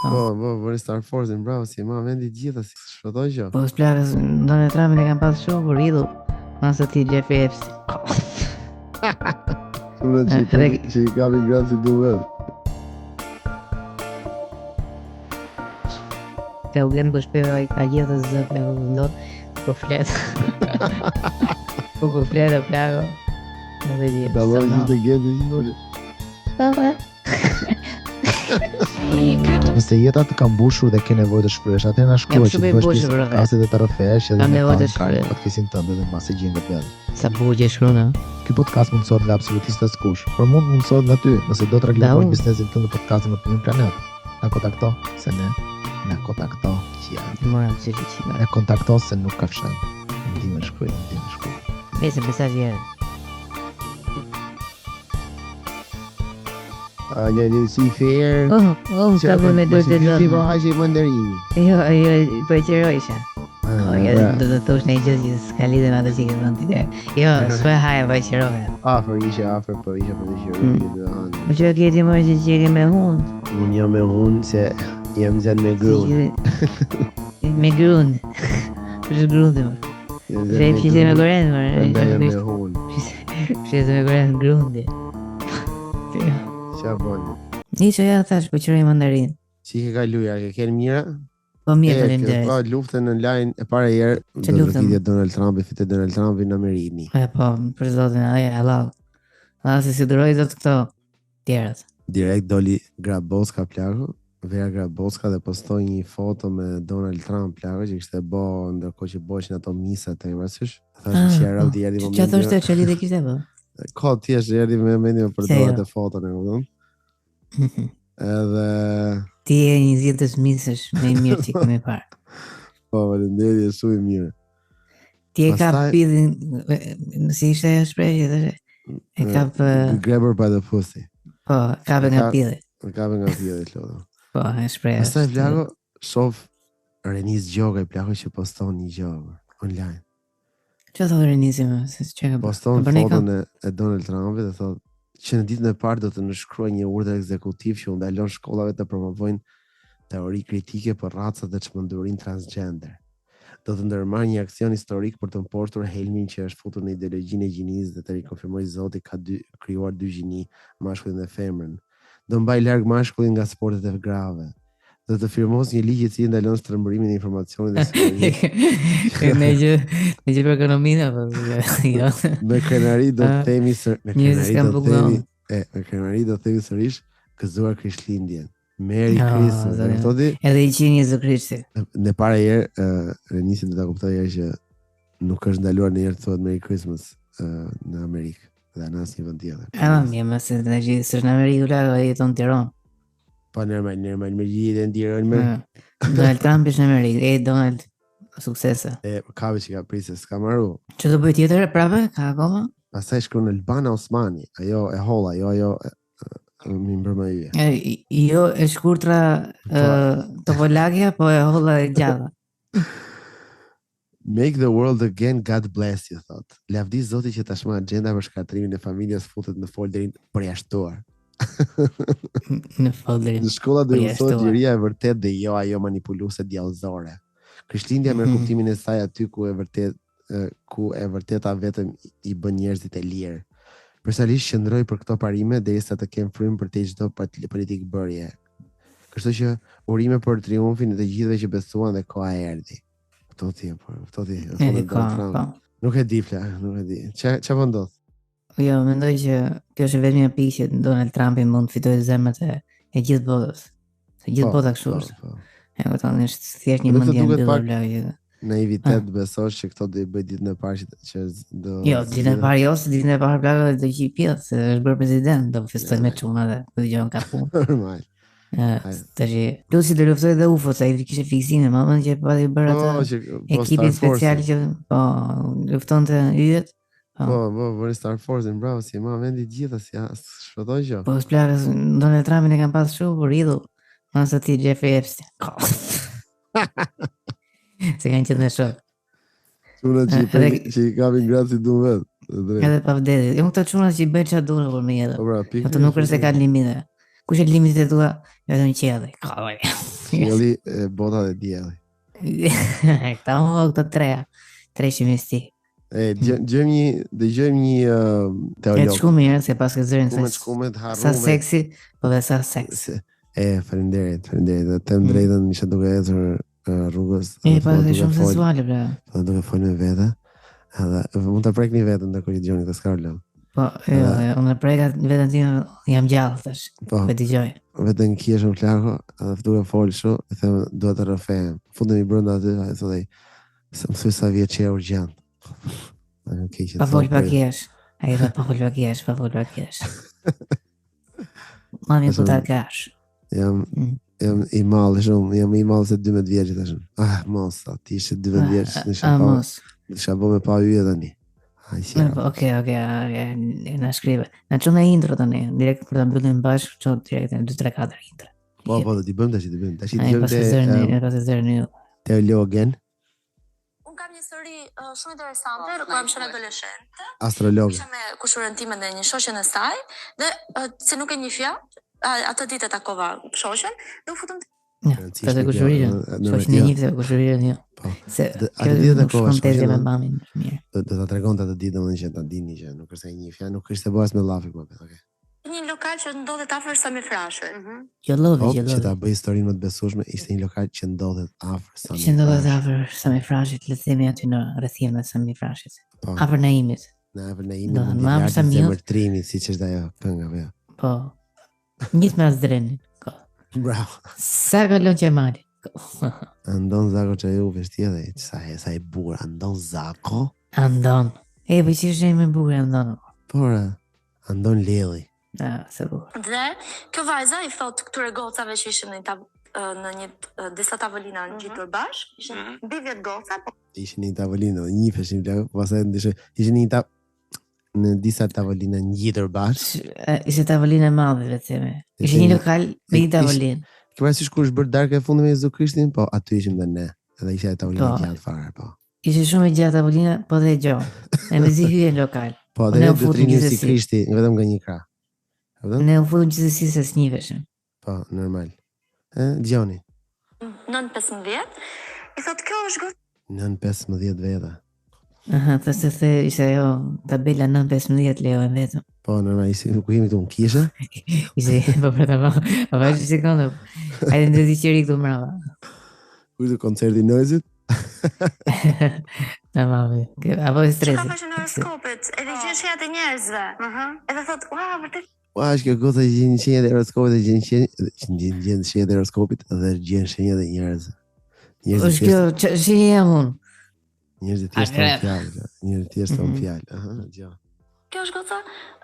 Bëri Star Force-in, bravo, si ma vendi gjitha, si shpëtoj që. Po s'plakës, Donald Trumpin e kam pas shumë për idhull, masë ti Jeffrey Epstein. Shumë që i kam i gratë si duhet. Ka u glemë për shpeve ka gjithë të zëpë me vëndot, po fletë. Po fletë o plako. Në dhe gjithë. Da lojë gjithë të gjenë të gjithë. Nëse jeta të ka mbushur dhe ke nevojë të shpresh, atë na shkruaj që bësh podcastet e të rrëfesh edhe me podcastin tënd dhe mbasi gjën vetë. Sa buqe shkruan. Ky podcast mundsohet nga absolutisht askush, por mund mundsohet nga ty, nëse do të reklamosh biznesin tënd në podcastin më të mirë planet. Na kontakto se ne na kontakto që Moram se ti. na kontakto se nuk ka fshat. Ndihmë shkruaj. Besë mesazh herë. Një si fair. Ka vë me dorë të Ti lëndë. po haqe mandarini. Jo, po e qërojsha. Do të thosh në gjë që s'ka lidhje me atë që ke thënë ti. Jo, s'po haja po e qërove. Afër për të qërë. Po që ke ti më që qeri me hunë. Unë jam me hunë se jam zënë me grunë. Me grunë. Për grunë të më. Dhe pishte me gorenë, Ndaj jam me hunë. Pishte me gorenë grunë. Qa bëni? Nisë ja thash po qëroj mandarin. Si ke kaluja, ke kenë mira? Po mirë faleminderit. Po luftën në line e para herë Çe luftën? Fitet Donald Trumpi, fitet Donald Trumpi në Amerikë. Po, për zotin, ai halal. Se si duroj dot këto tjerat. Direkt doli Grabowska plaku, Vera Grabowska dhe postoi një foto me Donald Trump plaku që kishte bë ndërkohë që bëshin ato misat të emërsysh. Thashë që era u erdhi momenti. Çfarë thoshte çeli dhe kishte bë? Ka thjesht erdhi me momentin për të dhënë foton e kupton? Edhe ti je një zgjedhës misësh më i mirë që kemi parë. Po, faleminderit, është shumë i mirë. Ti e ka pidhin, si ishte ajo shprehje thoshte? E ka grab her by the pussy. Po, kape nga pidhi. Kape nga pidhi, thotë. Po, e shprehje. Pastaj Vlago shoh Renis Gjoga i plako që poston një gjë online. Çfarë thotë Renisi më? Se çka ka poston foton e Donald Trumpit dhe thotë që në ditën e parë do të nënshkruaj një urdhër ekzekutiv që u ndalon shkollave të promovojnë teori kritike për racat dhe çmendurinë transgender. Do të ndërmarrë një aksion historik për të mposhtur helmin që është futur në ideologjinë e gjinisë dhe të rikonfirmojë Zoti ka krijuar dy gjini, mashkullin dhe femrën. Do mbaj larg mashkullin nga sportet e grave. Do të firmos një ligj i cili ndalon shtrembërimin e informacionit dhe sigurisë. Ne gjë për ekonominë apo jo. Me krenari do të themi me krenari do të themi sërish gëzuar Krishtlindjen. Merry Christmas. Edhe i qini Jezu Krishti. Në para herë Renisi do ta kuptoj herë që nuk është ndaluar ndonjëherë të thuhet Merry Christmas në Amerikë dhe në asnjë vend tjetër. Mirë, më se s'është në Amerikë, ai jeton në Tiranë. Po normal me gjithë ndjerën me. Donald Trump është në Amerikë, Donald suksese. Ka që ka prisë, s'ka marru. Që do bëj tjetër prapë? Ka akoma? Pastaj shkon Albana Osmani, ajo e holla, ajo mi mbërma yje. Jo e shkurtra tovolagja, po e holla e gjalla. Make the world again, God bless you, thot. Lavdi Zoti që tashmë agenda për shkatrimin e familjes futet në folderin përjashtuar. Në folderin. Në shkolla do të thotë liria e vërtet dhe jo ajo manipuluese djallëzore. Krishtlindja merr kuptimin e saj aty ku e vërteta vetëm i bën njerëzit e lirë. Personalisht qëndroj për këto parime derisa të kem frymë për të çdo politik bërje. Kështu që urime për triumfin e të gjithëve që besuan dhe koha erdhi. Këto ti. Nuk e di fla, nuk e di. Çfarë po ndodh? Jo, mendoj që kjo është vetëm një pikë që Donald Trumpi mund të fitojë zemrat e gjithë botës. Se gjithë bota kështu është. E kupton, është thjesht një mendje mbyllur lagje. Naivitet besosh që këto do i bëj ditën e parë që do. Jo, ditën e parë ditën e parë plaga do të qipjet se është bërë president, do festoj me çuna dhe do dëgjon ka punë. Normal. Plusi do luftoj dhe UFO, sa i kishte fiksime, më vonë që pa i bërë atë ekipin special që luftonte yjet. Bëri Star Force-in, bravo, si ma vendi gjitha, si shpëtoj që. Po, s'plakës, Donald Trumpin e kam pas shumë për idhull, masë ti Jeffrey Epstein. Se kanë qëtë me shok. Quna që i kapin gratë si du vetë. Edhe pa vdeti. Jo këto quna që i bëjnë që dunë për me jetë. Po, bra, Këto nuk është se ka limite. Kush e limitet e tua, jo të në qedhe. Qielli, bota dhe dielli. Këta më këto tre shimisti. Dëgjojmë një teolog. E shku mirë, se pas ke zërin sa seksi, po dhe sa seks. Faleminderit, dhe them drejtën isha duke ecur rrugës. Pa dhe shumë sensuale, bre. Po duke folë me vete. Edhe mund ta prekni veten ndërkohë që dëgjoni këtë s'ka problem. Po, unë prekat veten time jam gjallë tash. Po dëgjoj. Vetëm kishëm flako, edhe duke folë kështu, e them duhet të rrëfem. Fundemi brenda aty, ai thotë, "Më thuaj sa vjeç je urgjent." Pa vol pakesh. Ai do pa vol pakesh. Mami ku ta kash. Jam i mall shumë, jam i mall se 12 vjeç tash. Mos, ti ishe 12 vjeç, nisha po me pa yje tani. Okej, na shkrive. Na çon në intro tani, direkt për ta mbyllim bashkë, çon direkt në 2 3 4 intro. Po, do t'i bëjmë tash, Tash i dëgjojmë te teologen. Unë kam një histori shumë interesante, kur jam qenë adoleshente. Astrolog. Isha me kushurën time dhe një shoqen e saj, dhe se nuk e njihja, atë ditë e takova shoqen, dhe u futëm Të kushurinë, shoqën e njifte kushurinë jo. Se atë ditë takova shoqen me mamin, mirë. Do ta tregonte atë ditë domethënë që ta dini që nuk është e njihja, nuk është e bëras me llafi më okay. Një lokal që ndodhet afër Samifrashit. Jo lodhi. Që ta bëj historinë më të besueshme, ishte një lokal që ndodhet afër Samifrashit. Që ndodhet afër Samifrashit, le të themi aty në rrethimin e Samifrashit. Afër Naimit. Afër Naimit. Do të marrë zemërtrimi, siç është ajo kënga apo jo. Po. Njëtë me Azdrenin. Bravo. Sa kalon që e mali. Andon Zako që ju vështia dhe sa e bukur. Andon Zako. Andon. Po që është me bukur Andon. Por, Andon Leli. Se bukur. Dhe kjo vajza i thot këtyre gocave që ishin në një disa tavolina në gjitur bashk, ishin mbi 10 goca. Ishin një tavolinë, një feshin plakë, pasaj ishin një në disa tavolina ngjitur bashkë. Ishte tavolinë e madhe, le të themi. Ishte një lokal me një tavolinë. Ke parasysh kur është bërë darka e fundit me Jezu Krishtin, po aty ishim dhe ne. Edhe ishte tavolina gjatë fare, po. Ishte shumë e gjatë tavolina, po dhe gjoh. E mezi hye në lokal. Po dhe ne dutrini si Krishti, vetëm nga një krah. Ne u futëm gjithsesi se s'njiheshim. Po, normal. Gjoni. 9-15. I thot kjo është gotë 9-15 veta. Të se ishte ajo tabela 9-15 leo e vetëm. Po, normal, nuk jemi këtu në kisha. Ishte, po për të pa, është sekondo. Hajde në të qëri këtu mrava. Kujtë koncerti Noizit? Në mami, apo e stresi. Që ka në horoskopit, edhe gjenë shenjat e njerëzve. Edhe thot, vërtet. Është kjo goza që gjenë shenjat e horoskopit dhe gjenë shenjat e horoskopit dhe gjenë shenjat e njerëzve. Është kjo shenjë jam unë. Njerëzit thjesht tonë fjalë. Kjo është goca,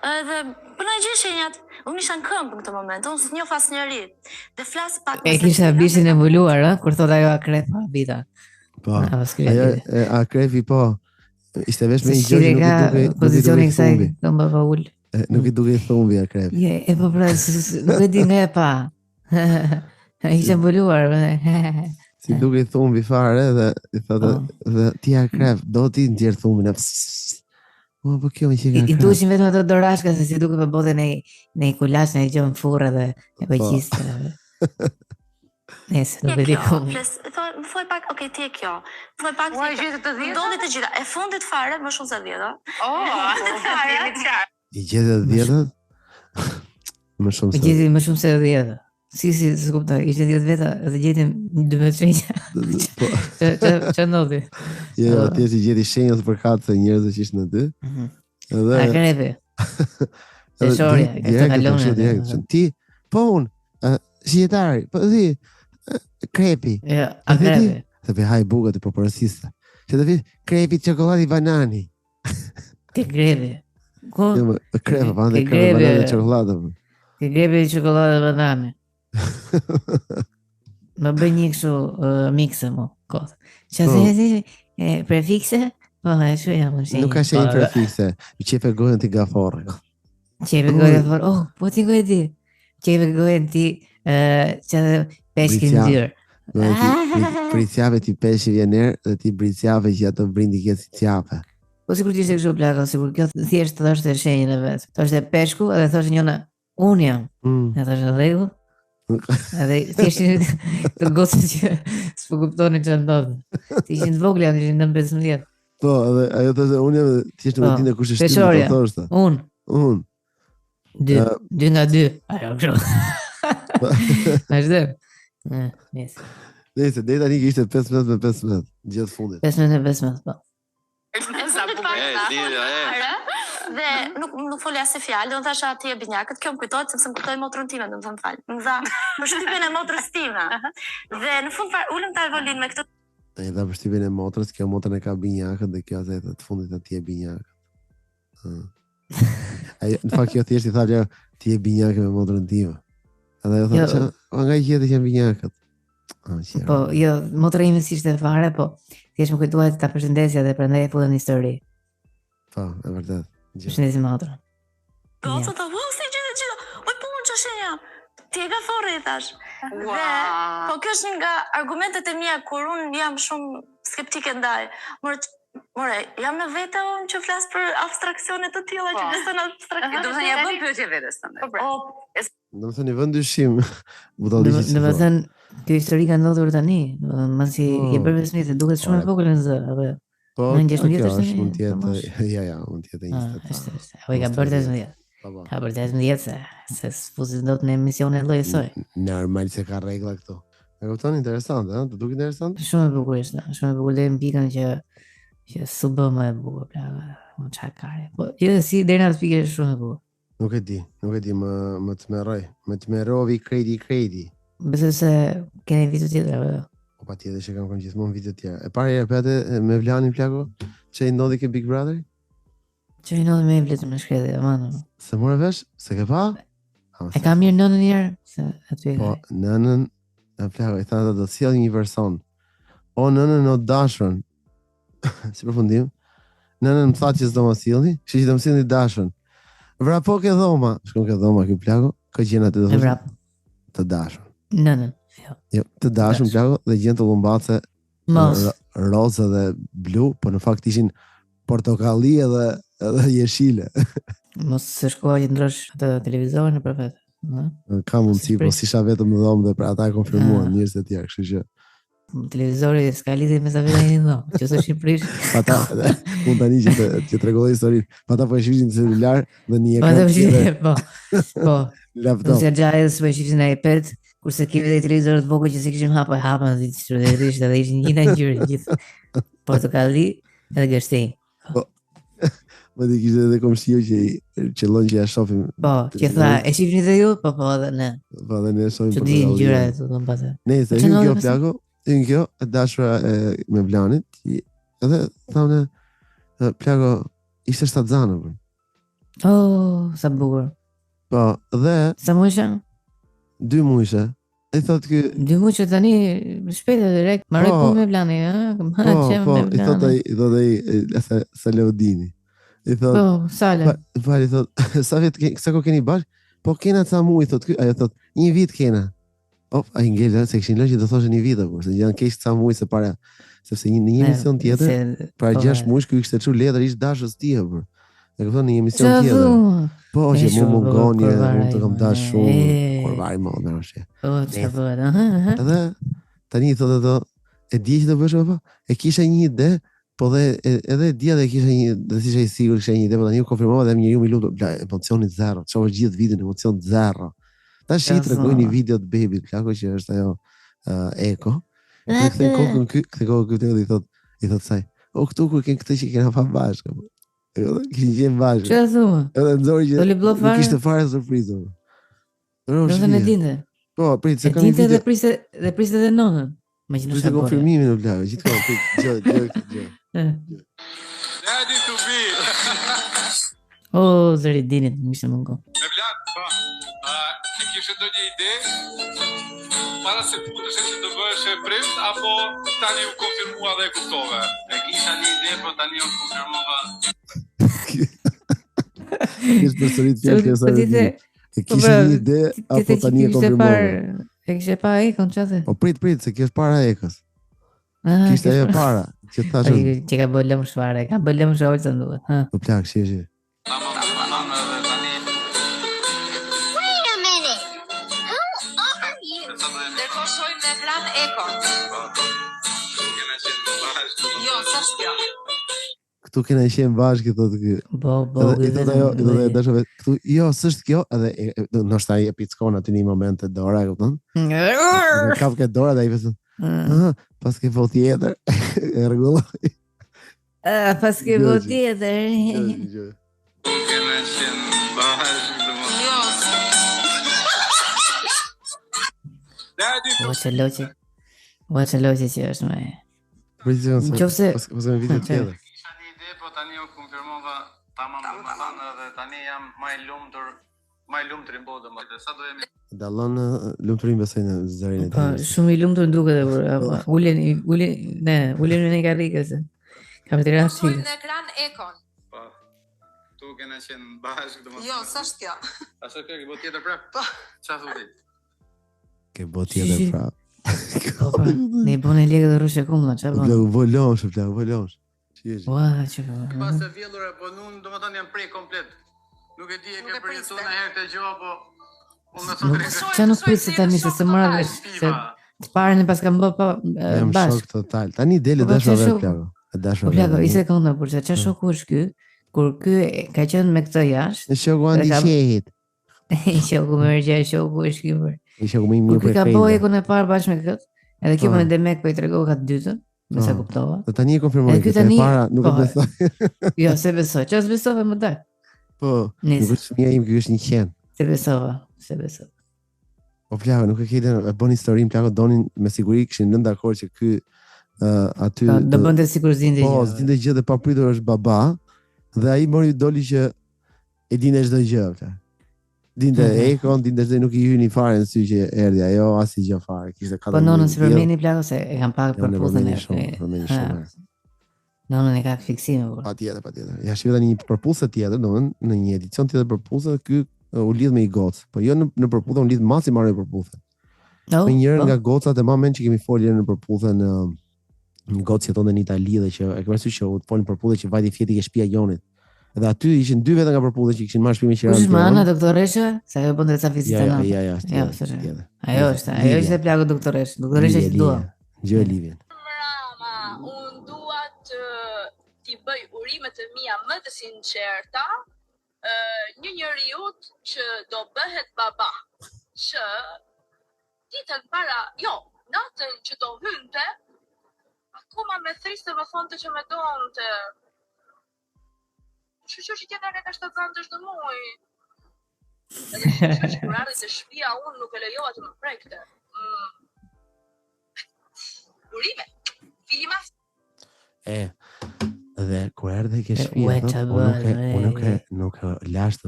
edhe për në gjithë shenjat, unë isha në këmbë në këtë moment, unë së njoh as njëri, dhe flas pak... E kisha bishin e mbuluar, kur thot ajo akrep ma bita. Po, ajo akrepi po, ishte vesh me një gjë që nuk i pozicionin kësaj këmbë pa ullë. Nuk i duke i thumbi akrepi. E po pra, nuk e di nga e pa. Isha mbuluar, si duke i thumbi fare dhe ti akrep, do ti ndjerë thumbin e po kjo me që ka I dueshin vetëm ato dorashka se si duke për bote në i kulash në i gjohën furë dhe e pëjqistë. Nese, nuk e di kumë. Më thuaj pak, okej, ti e kjo. Më thuaj pak, ndodhi të gjitha. E fundit fare, më shumë se 10. I gjetë 10? Më shumë se 10. I gjetë më shumë se 10. Si, së kupta, ishte 10 veta dhe gjetim 12 shenja. Që ndodhi? Jo, ti e si gjeti shenjës për katë se njerëzë që ishtë në ty. Akrepi. Se shorja, e të kalonë. Ti, po unë, shjetari, po di, krepi. Akrepi. Të pe haj bugat e përpërësista. Që të fi, krepi qokolati banani. Ke krepi. Ko? Krepa, pa ndë krepa banani qokolata. Ke krepi qokolati banani. Më bëj një kështu mikse mu kohë. Që se prefikse, po e shu jam më shenjë. Nuk ka shenjë prefikse, i qepe gojën ti gaforë. Qepe gojën gaforë, po ti gojën ti. Qepe gojën ti që dhe peshkin dyrë. Bricjave ti peshi vjener dhe ti bricjave që ato brindi kjetë si cjape. Po sikur ti ishte kështu plaka, sikur kjo thjesht të thoshte shenjën e vetë. Thoshte peshku edhe thoshte njëna, unë jam. E thoshte rregull. Edhe ishin të gocët që s'po kuptonin çfarë ndodh. Ishin të vogla, ishin 9-15. Po, edhe ajo thoshte unë jam ti je nuk e di kush është ti do thoshte. Unë. 2 nga 2. Ajo kështu. Vazhdo. Nice. Nëse deri tani ishte 15 me 15 gjatë fundit. 15 me 15, po. Dhe nuk folja se fjalë, do të thasha ti e binjakët, kjo më kujtohet sepse më kujtoi motrën time, do të them fal. Më dha përshtypjen e motrës time. Dhe në fund ulëm te Arvolin me këtë. Ai dha përshtypjen e motrës, kjo motrën e ka binjakët dhe kjo atë të fundit aty e binjakët. Ai në fakt kjo thjesht I tha ti e binjakë me motrën time. Edhe ajo thotë, nga I gjetë që janë binjakët. Po, jo, motra ime s'ishte fare, po thjesht më kujtohet ta përshëndesja dhe prandaj e futën në histori. Po, e vërtet. Përshëndesim motrën. Po, thotë, si gjithë. Oj, po unë ç'është jam. Ti e ka forre I thash. Dhe po kjo është një nga argumentet e mia kur unë jam shumë skeptike ndaj. More, jam në vete unë që flas për abstraksione të tilla që beson abstraksione. Do të thënë ja bën pyetje vetes tani. Do të thënë vend dyshim budalliqi. Do të thënë kjo histori ka ndodhur tani, masi je bërë 15, duket shumë e vogël në zë, apo. Po, në 16 është mund të jetë, ja, mund të jetë 20. Po I ka bërë 18. Ka bërë 18 se s'fuzi dot në emisione lloj soi. Normal se ka rregulla këtu. E kupton, interesante, ëh, të duket interesant? Shumë e bukur është, shumë e bukur deri në pikën që s'u bë më e bukur, më çfarë ka. Po, jo si deri në atë pikë është shumë e bukur. Nuk e di, më të merroj, më të merrovi kredi. Besoj se keni video tjetër apo? Po patjetër që kam gjithmonë video tjera. E para herë atë me Vlanin Plako, që I ndodhi ke Big Brother? Që I ndodhi me vletë me shkretë, aman. Se morë vesh, se ke pa? E ka mirë nënën njerë, se aty e ka. Po, nënën, Plako, I thana do të sjell një person. O nënën o dashurën. Si përfundim? Nënën më tha që s'do më sjellni, kështu që do më sjellni dashurën. Vrapo ke dhoma, shkon ke dhoma ky Plako, ka gjena të dhoma. Të dashur. Nënën. Jo, të dashur Plako dhe gjen të llumbace roza dhe blu, po në fakt ishin portokalli edhe jeshile. Mos se shkova që ndrosh atë televizorin në përvet. Ka mundësi, po s'isha vetëm në dhomë dhe për ata e konfirmuan njerëz të tjerë, kështu që televizori s'ka lidhje me sa vetë në dhomë, që është Shqipërish. Ata, mund tani që t'rregulloj historinë. Ata po e shifin në celular dhe një ekran. Po. Laptop. Nëse gjajës po e shifin në iPad, kurse kemi dhe televizorët vogël që se kishim hapën dhe çuditërisht edhe ishin një ngjyrë gjithë portokalli edhe gështenj. Po. Më di kishte edhe komshiu që lloj që ja shohim. Po, që tha, e shihni dhe ju? Po, edhe ne. Po, edhe ne shohim portokalli. Çudi ngjyra e thonë pastaj. Nëse kjo Plako, kjo e dashura me Blanit, edhe thonë Plako ishte shtatzanë. Oh, sa bukur. Po, dhe sa muajsha? 2 muajsha. Ai thotë ky 2 muaj tani shpejt e direkt marrë punë me Blanin, Po, I thotë ai sa Leodini. I thotë, po, Sale. Vali thotë, sa ko keni bash? Po kena ca muaj thotë ky, ajo thotë, 1 vit kena. Ai ngel se kishin lënë që do thoshë 1 vit apo, se janë keq ca muaj se para, sepse në një emision tjetër, para 6 muaj ky kishte çu letër ish dashës ti apo. E kupton në një emision tjetër. Po, që më mungon unë të kam dash shumë, kur vaj më ndërshë. Po, çfarë bëhet? Edhe tani thotë ato, e di që do bësh apo? E kisha një ide, po dhe edhe dia dhe kisha një, dhe si isha I sigurt kisha një ide, po tani u konfirmova dhe njeriu më lutë, emocioni 0, çova gjithë vitin emocion 0. Tash I tregoj një video të Baby Plako që është ajo Eko. Kthej kokën këtu dhe I thot saj, o këtu kur kënë këtë që kena pa bashkë. Kishin qenë bashkë. Që thua? Edhe nxori që nuk kishte fare surprizë. Do të ne dinte. Po, prit se kam një video. Dhe priste edhe nonën. Priste konfirmimin në Plako, gjithkohë prit, gjë. Daddy to be. Oh, zëri dinit, më ishte mungo. Me Plak, po. Ti kishe ndonjë ide? Para se të futesh se do bëhesh e prind apo tani u konfirmua dhe e kuptove? E kisha një ide, po tani u konfirmova. Kish përsërit fjalë sa e kisha një ide apo tani e konfirmova? E kishe pa Ekon çfarë? Po prit se kjo është para Ekës. Kishte ajo para, që thashë. Që ka bërë lëmë shfare, ka bërë lëmë shfare të nduhet. Po Plak, shishi. Ndërkohë shojmë në ekran Ekon. Jo, s'është kjo. Këtu kena qenë bashkë, thotë ky. Po, këtu, jo, s'është kjo, edhe ndoshta ai e pickon aty në një moment të dora, e kupton? Kap ke dora dhe ai vetëm. Pas ke vot tjetër, e rregulloj. Pas ke vot tjetër. Kena qenë bashkë. Ua që loqe që është me. Nëse me video tjetër. Kisha një ide, po tani u konfirmova tamam domethënë dhe tani jam më i lumtur i botës, më sa do jemi. Dallon lumturinë besoj në zërin e tij. Po, shumë i lumtur duket edhe ulen në karrikës. Kam të rasti. Shojmë në ekran Ekon. Po. Tu kena qenë bashkë domethënë. Jo, s'është kjo. Ashtu kjo, ke bot tjetër prap. Po. Çfarë thotë? Ke bot tjetër prap. Ne bënë lekë dhe rrushe kumla, që bënë? Volonsh. Ua, që pas e vjellur e po nun, do më tonë jam prej komplet. Nuk e di e ke përjetu në herë të gjoha, po unë me thonë drejtë. Që nuk pritë se tani se mërë se të parën e pas kam bë pa bashkë. Jam shok total. Tani dele dashove plako. Plako, i sekundë, por që shoku është ky, kur ky ka qenë me këtë jashtë. Në shoku anti-qehit. Shoku me rëgja, shoku është ky mërë. Isha ku më i mirë për këtë. Kur ka bëj ekun e parë bashkë me këtë, edhe kjo më Demek po i tregova ka të dytën, me sa kuptova. Dhe tani e konfirmoj këtë e para, nuk e besoj. Jo, se besoj. Çfarë besove më dal? Po, nuk është fëmia im, ky është 100. Se besova. Po plako, nuk e kejtë, e bën historinë, plako donin me siguri kishin lënë dakord që ky aty do bënte sikur zinte gjë. Po, zinte gjë dhe papritur është baba, dhe ai mori doli që e dinte çdo gjë, plako. Dinte Ekon, dinte se nuk i hyni fare në sy që erdhi ajo, asnjë gjë fare. Kishte katër. Po nonën si përmeni plako se e kam pak për putën e. Nonën e ka fiksime. Patjetër. Ja shih tani një përputhje tjetër, domethënë në një edicion tjetër përputhje, ky u lidh me i gocë. Po jo në përputhje, u lidh masi marrë përputhje. Me njërin nga gocat e mamen që kemi folur në përputhje në gocë që tonë në Itali dhe që e kemi që u folën përputhje që vajti fjeti ke shtëpia Jonit. Dhe aty ishin dy vetë nga përputhje që kishin marrë shpimin që Kush më ana doktoresha? Sa ajo bënte ca vizita në. Ja. Ajo ishte plagë doktoresh. Doktoresha që dua. Gjë Livien. Unë dua të t'i bëj urimet e mia më të sinqerta një njeriu që do bëhet baba. Që ditën para, natën që do hynte, akoma me thrisë më thonte që me donte. Që tjetër e ka 7 çdo muaj. Edhe që kur arrit të shtëpia unë nuk e lejova të më prekte. Urime. Filima. Dhe kur erdhe ke shtëpia, unë nuk lash të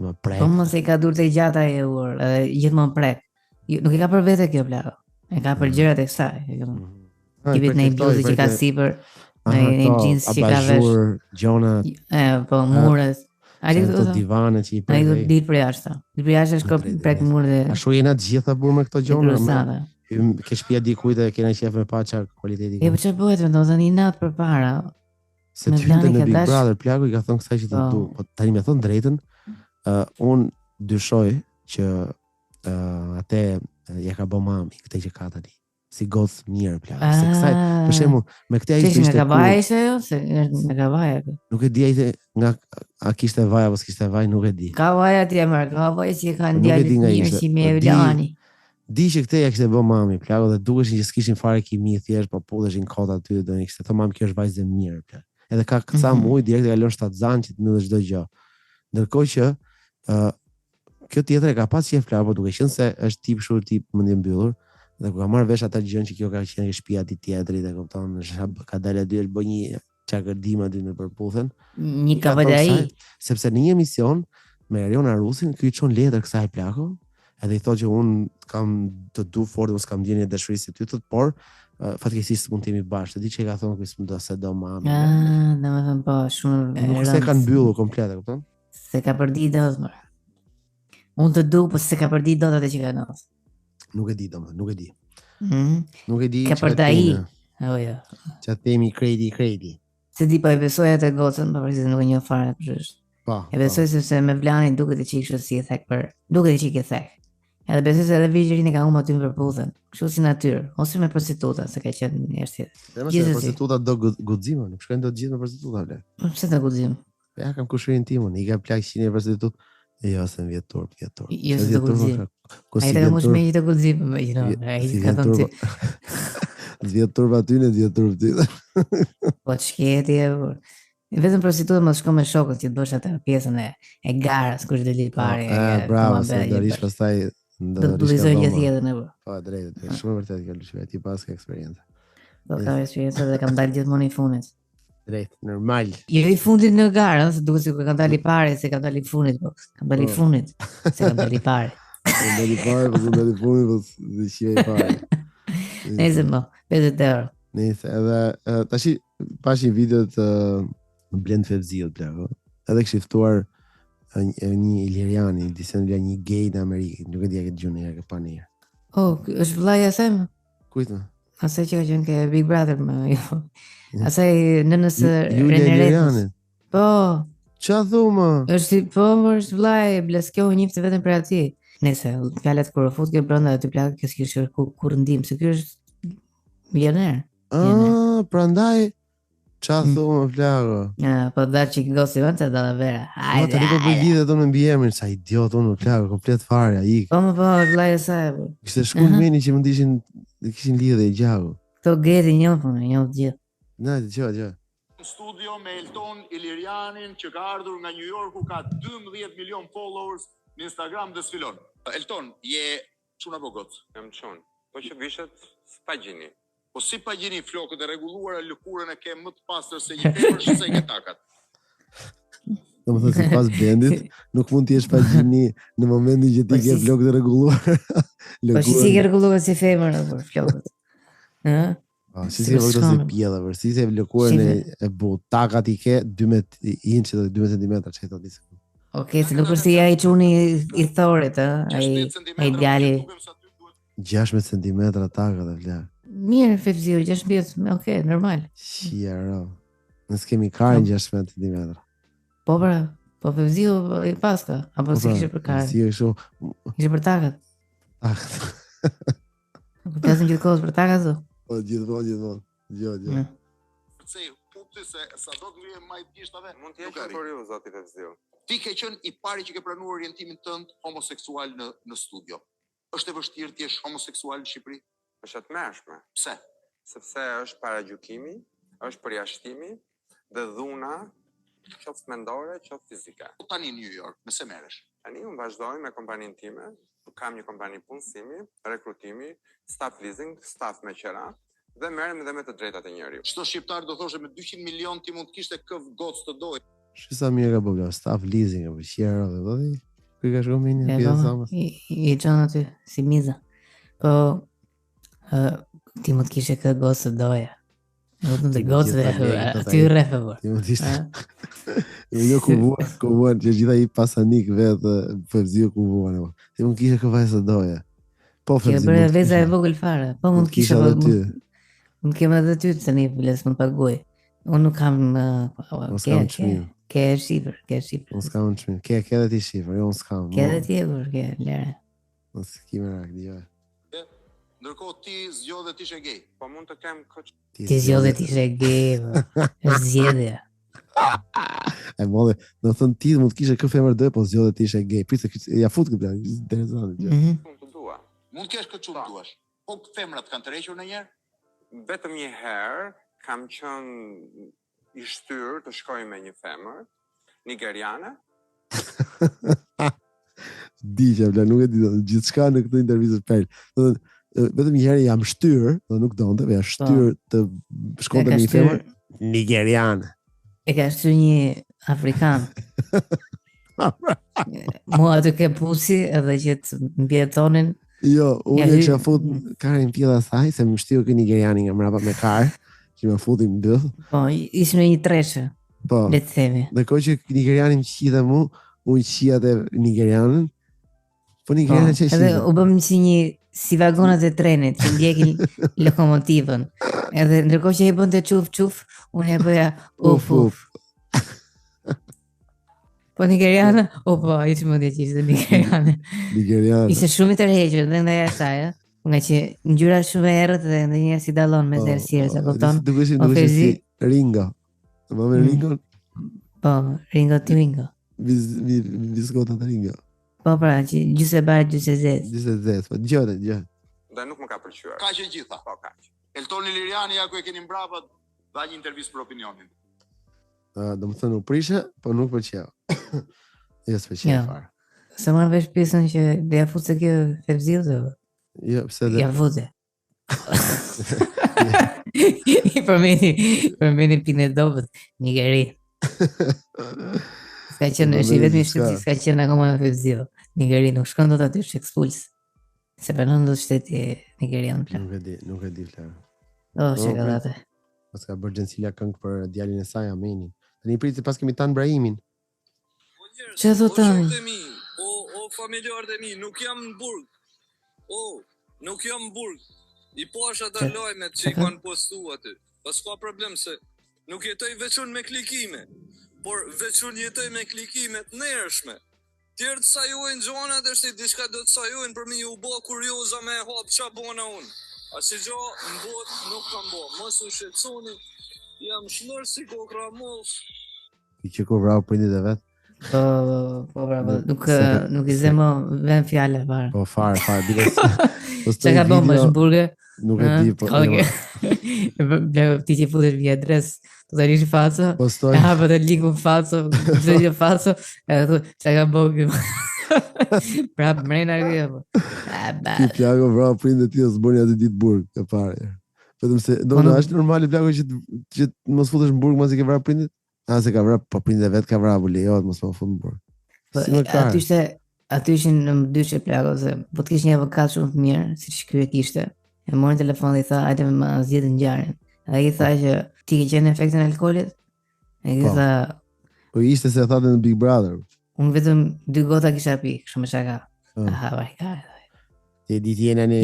më prek. Po mos e ka dur të gjata e ur, edhe gjithmonë prek. Nuk e ka për vete kjo plako. E ka për gjërat e kësaj. Tipit në i bluzi që ka sipër. Në jeans që ka vesh gjona po murët ato divane që i prek ai do ditë për jashtë është prek murë ashtu jena të gjitha burë me këto gjona ke shtëpia dikujt e kena qef me paça kualiteti po çfarë bëhet me tani nat përpara se të hyte në Big Brother plako i ka thonë kësaj që të du po tani më thon drejtën unë dyshoj që atë ja ka bë mami këtë që ka tani si gocë mirë plak. Se kësaj, për shembull, me këtë ai ishte. Nga vaja ishte ajo, se nga vaja. Nuk e di ai a kishte vaj apo s'kishte vaj, nuk e di. Ka vaja ti më, ka vaja që kanë djalë mirë si me Evlani. Di që këtë ja kishte bë mami, plak, dhe dukeshin që s'kishin fare kimi, thjesht po pulleshin kot aty dhe i kishte thënë mami kjo është vajzë mirë, plak. Edhe ka ca muj direkt e kalon shtatzan që të mbyllë çdo gjë. Ndërkohë që kjo tjetër e ka pas qef plak, po duke qenë se është tip mendje mbyllur. Dhe ku ka marrë vesh ata gjën që kjo ka qenë shtëpia e tjetrit e kupton, ka dalë dy është bë një çakërdim aty në përputhjen. Një kavadai, sepse në një emision me Erion Arusin ky i çon letër kësaj plako, edhe i thotë që un kam të du fort, mos kam ndjenjë dashuri si ty, thotë, por fatkeqësisht mund të jemi bashkë. Di që ka thonë ky s'do se do mami. Domethënë po shumë nuk se kanë mbyllur komplet, e kupton? Se ka përdi dot më. Unë të du, po se ka përdi dot atë që ka nos. Nuk e di domethënë, nuk e di. Nuk e di. Ka për dai. Jo. Çfarë themi kredi. Se di po e besoj atë gocën, pavarësisht se nuk e njeh fare kush është. Po. E besoj sepse me Vlanin duket që ishte si e thek për, duket që i ke thek. Edhe besoj se edhe Virgjërinë ka humbur aty në përputhjen. Kështu si natyrë, ose me prostituta, se ka qenë njerëz tjetër. Gjithsesi prostituta do guxime, nuk shkojnë dot gjithë me prostituta vle. Pse të guxim? Ja kam kushërin timun, I ka plak 100 prostitut. Jo, se në vjetur. Jo, se të guxim. Ai të mos me të guxim, ai ka thënë. Vjetur aty në vjetur ty. Po çketi e vetëm prostituta mos shko me shokët që të bësh atë pjesën e garës kush do li parë. Bravo, se do rish pastaj do të vizoj një tjetër në. Po, drejt, shumë vërtet kjo Luçi, ti pas ke eksperiencë. Po ka eksperiencë dhe kam dalë gjithmonë I fundit. Drejt, normal. Jo I fundit në garë, se duket sikur kam dalë I parë, se kam dalë I fundit, po. Kam dalë I fundit, se kam dalë I parë. Kam dalë I parë, po dalë I fundit, po dëshiroj I parë. Nëse më, 50 euro. Nëse edhe tash pashi video të Blend Fevziut plako. Edhe kishte ftuar një iliriani, disa një gay në Amerikë, nuk e di a këtë gjë herë pa një. Oh, është vllaja e them? Kujt më? Asaj që ka qenë ke Big Brother më jo. Asaj nënës Reneretës. Po. Qa thuma? Është është vllai, bleskjo njifte vetëm për ati. Nëse fjalët kur fut ke brenda aty plak që s'kish kur ndim, se ky është milioner. Prandaj qa thuma plako? Po dha çik gosi vënë dalla vera. Hajde. Tani po bëj lidhje tonë mbi emrin, sa idiot unë plako, komplet fare ai. Po vllai e saj. Kishte shkuar meni që mund kishin lidhje gjaku. Kto geti njohun gjithë. Na, dëgjoj. Studio me Elton Ilirianin që ka ardhur nga New Yorku, ka 12 milion followers në Instagram dhe sfilon. Elton, je çuna apo got? Jam çun. Po që vishet spagjini. Po si pagjini flokët e rregulluara, lëkurën e ke më të pastër se një pepër se ke takat. Domethënë si pas Blendit, nuk mund të jesh pagjini në momentin që ti ke flokët e rregulluar. Po si ke rregulluar si femër apo flokët? Ëh? Si vogël si pjella, si se lëkurën e but, takat I ke 12 inç dhe 12 centimetra, çka do të thënë. Okej, se nuk është si ai çuni I thorit, ai djali 16 centimetra takat e vla. Mirë, Fevziu, 16, okej, normal. Shiero. Ne kemi karën 16 centimetra. Po pra, po Fevziu I paska, apo si kishte për karën? Si kështu. Kishte për takat. Po tasëm gjithkohës për takat zo. Po gjithmonë. Jo. Pse puti se sa do të ngrihen më gishtave, mund të jesh për ju zoti Fevziu. Ti ke qenë I pari që ke pranuar orientimin tënd homoseksual në studio. Është e vështirë të jesh homoseksual në Shqipëri? Është e tmerrshme. Pse? Sepse është paragjykimi, është përjashtimi dhe dhuna, qoftë mendore, qoftë fizike. Tani në New York, nëse merresh. Tani unë vazhdoj me kompaninë time, kam një kompani punësimi, rekrutimi, staff leasing, staff me qera, dhe merrem edhe me të drejtat e njeriu. Çdo shqiptar do thoshe me 200 milion ti mund të kishte këv gocë të doj. Sa mirë ka bëu staff leasing apo qera dhe ku ka shkuar mini pjesa më. I çon aty si miza. Po ti mund të kishe këtë gocë të doja. Vetëm të gocëve aty rreth apo. Ti mund të ishte. Jo ku vuan që gjithaj pasanik vetë Fevziu ku vuan apo. Ti mund të kishe këtë vajzë të doja. Po Fevziu. Ke bërë veza e vogël fare. Po mund të kishe aty. Mund kemë edhe ty tani biles mund paguaj. Unë nuk kam ke shifër. Unë s'kam çmim. Ke edhe ti shifër, jo unë s'kam. Ke edhe ti ke lere. Mos kimë rak dija. Ndërkohë ti zgjodhe ti ishe gay. Po mund të kem koç. Ti zgjodhe ti ishe gay. Është zgjedhja. E modhe, do të thon ti mund të kishe kë femër do, po zgjodhe ti ishe gay. Prisë ja fut këtë plan, interesante gjë. Mund të dua. Mund të kesh këtë çfarë duash. Po femrat kanë tërhequr ndonjëherë? Vetëm një herë kam qenë I shtyr të shkoj me një femër nigeriane. Diqe, nuk e di gjithçka në këtë intervistë për. Vetëm një herë jam shtyr, do nuk donte, ja shtyr të shkonte me një femër nigeriane. E ka shtyr një afrikan. Mua aty ke pusi edhe që të mbjetonin. Jo, unë e kisha fut Karin pjella saj se më shtiu kë nigeriani nga mrapa me kar, që më futim dëth. Po, ishim në një treshe. Po. Le të themi. Dhe kohë që nigeriani më qita mu, unë qia dhe nigerianën. Po nigerianën që qita. Edhe u bëm si vagonat e trenit, që ndjekin lokomotivën. Edhe ndërkohë që e bënte çuf, unë e bëja uf. Po nigeriane? Po, ai çmendje që ishte nigeriane. Nigeriane. Ishte shumë i tërhequr dhe ndaj asaj, nga që ngjyra shumë e errët dhe ndonjëherë si dallon mes errësirës, e kupton? Dukesh si Ringo. Më me Ringo? Po, Ringo Twingo. Biskota të Ringo. Po pra, që gjysë e bardhë, gjysë e zezë. Gjysë e zezë, po gjë. Dhe nuk më ka pëlqyer. Kaq e gjitha. Po kaq. Eltoni Liriani ja ku e keni mbrapa dha një intervistë për opinionin. Do më thënë u prishe, po nuk pëlqeu. Jo s'pëlqeu fare. Se marrë vesh pjesën që dhe ja futse kjo Fevziu dhe? Jo, pse dhe... Ja futse. I përmeni pine dobet, Nigeri. Ska qenë, është i vetëmi shteti, ska qenë akoma në Fevziu. Nigeri nuk shkon do të aty, është ekspuls. Se përnon do të shteti Nigerian plan. Nuk e di flarë. Që ka dhate. Pas ka bërë Gjensila këngë për djalin e saj, Amenin. Të një pritë pas kemi tanë Brahimin. Që do tanë? O familjarët e mi, nuk jam në burg. Nuk jam në burg. I pash ata lajmet që i kanë postu aty. Pas ka problem se nuk jetoj veçun me klikime, por veçun jetoj me klikime të nërshme. Tjerë të sajojnë gjonat e shti diçka do të sajojnë për mi u bo kurioza me hap qa bona unë. A që gjo në bot nuk kam bo. Mos u shqetsoni, jam shmërë si kokra mos. I që kur vrau prindit e vetë? Po bravo, nuk i zemo ven fjale fare. Po fare, biles. Që ka bomba është në burge? Nuk e di, po... Ti që futesh via adres, të të rishi faco, e hapët e linkun faco, të një faco, e dhe thu, që ka bomba? Prap mrejna rrë, po. Ti plako vrau prindit ti, së bërni atë ditë burg, e pare. Vetëm se, është normali plako që mos futesh në burg, mas i ke vrau prindit? Se ka vrap, po prindë vet ka vrap, u lejohet mos më fut në burg. Aty ishin në dyshë plako se po të kish një avokat shumë të mirë, siç ky e kishte. E morën telefon dhe i tha, hajde më zgjidhni ngjarjen. Ai i tha që ti ke qenë efektin e alkoolit? Ai i tha, po ishte se thatë në Big Brother. Unë vetëm 2 gota kisha pi, kështu me shaka. Aha, vajka. Ti di ti jena në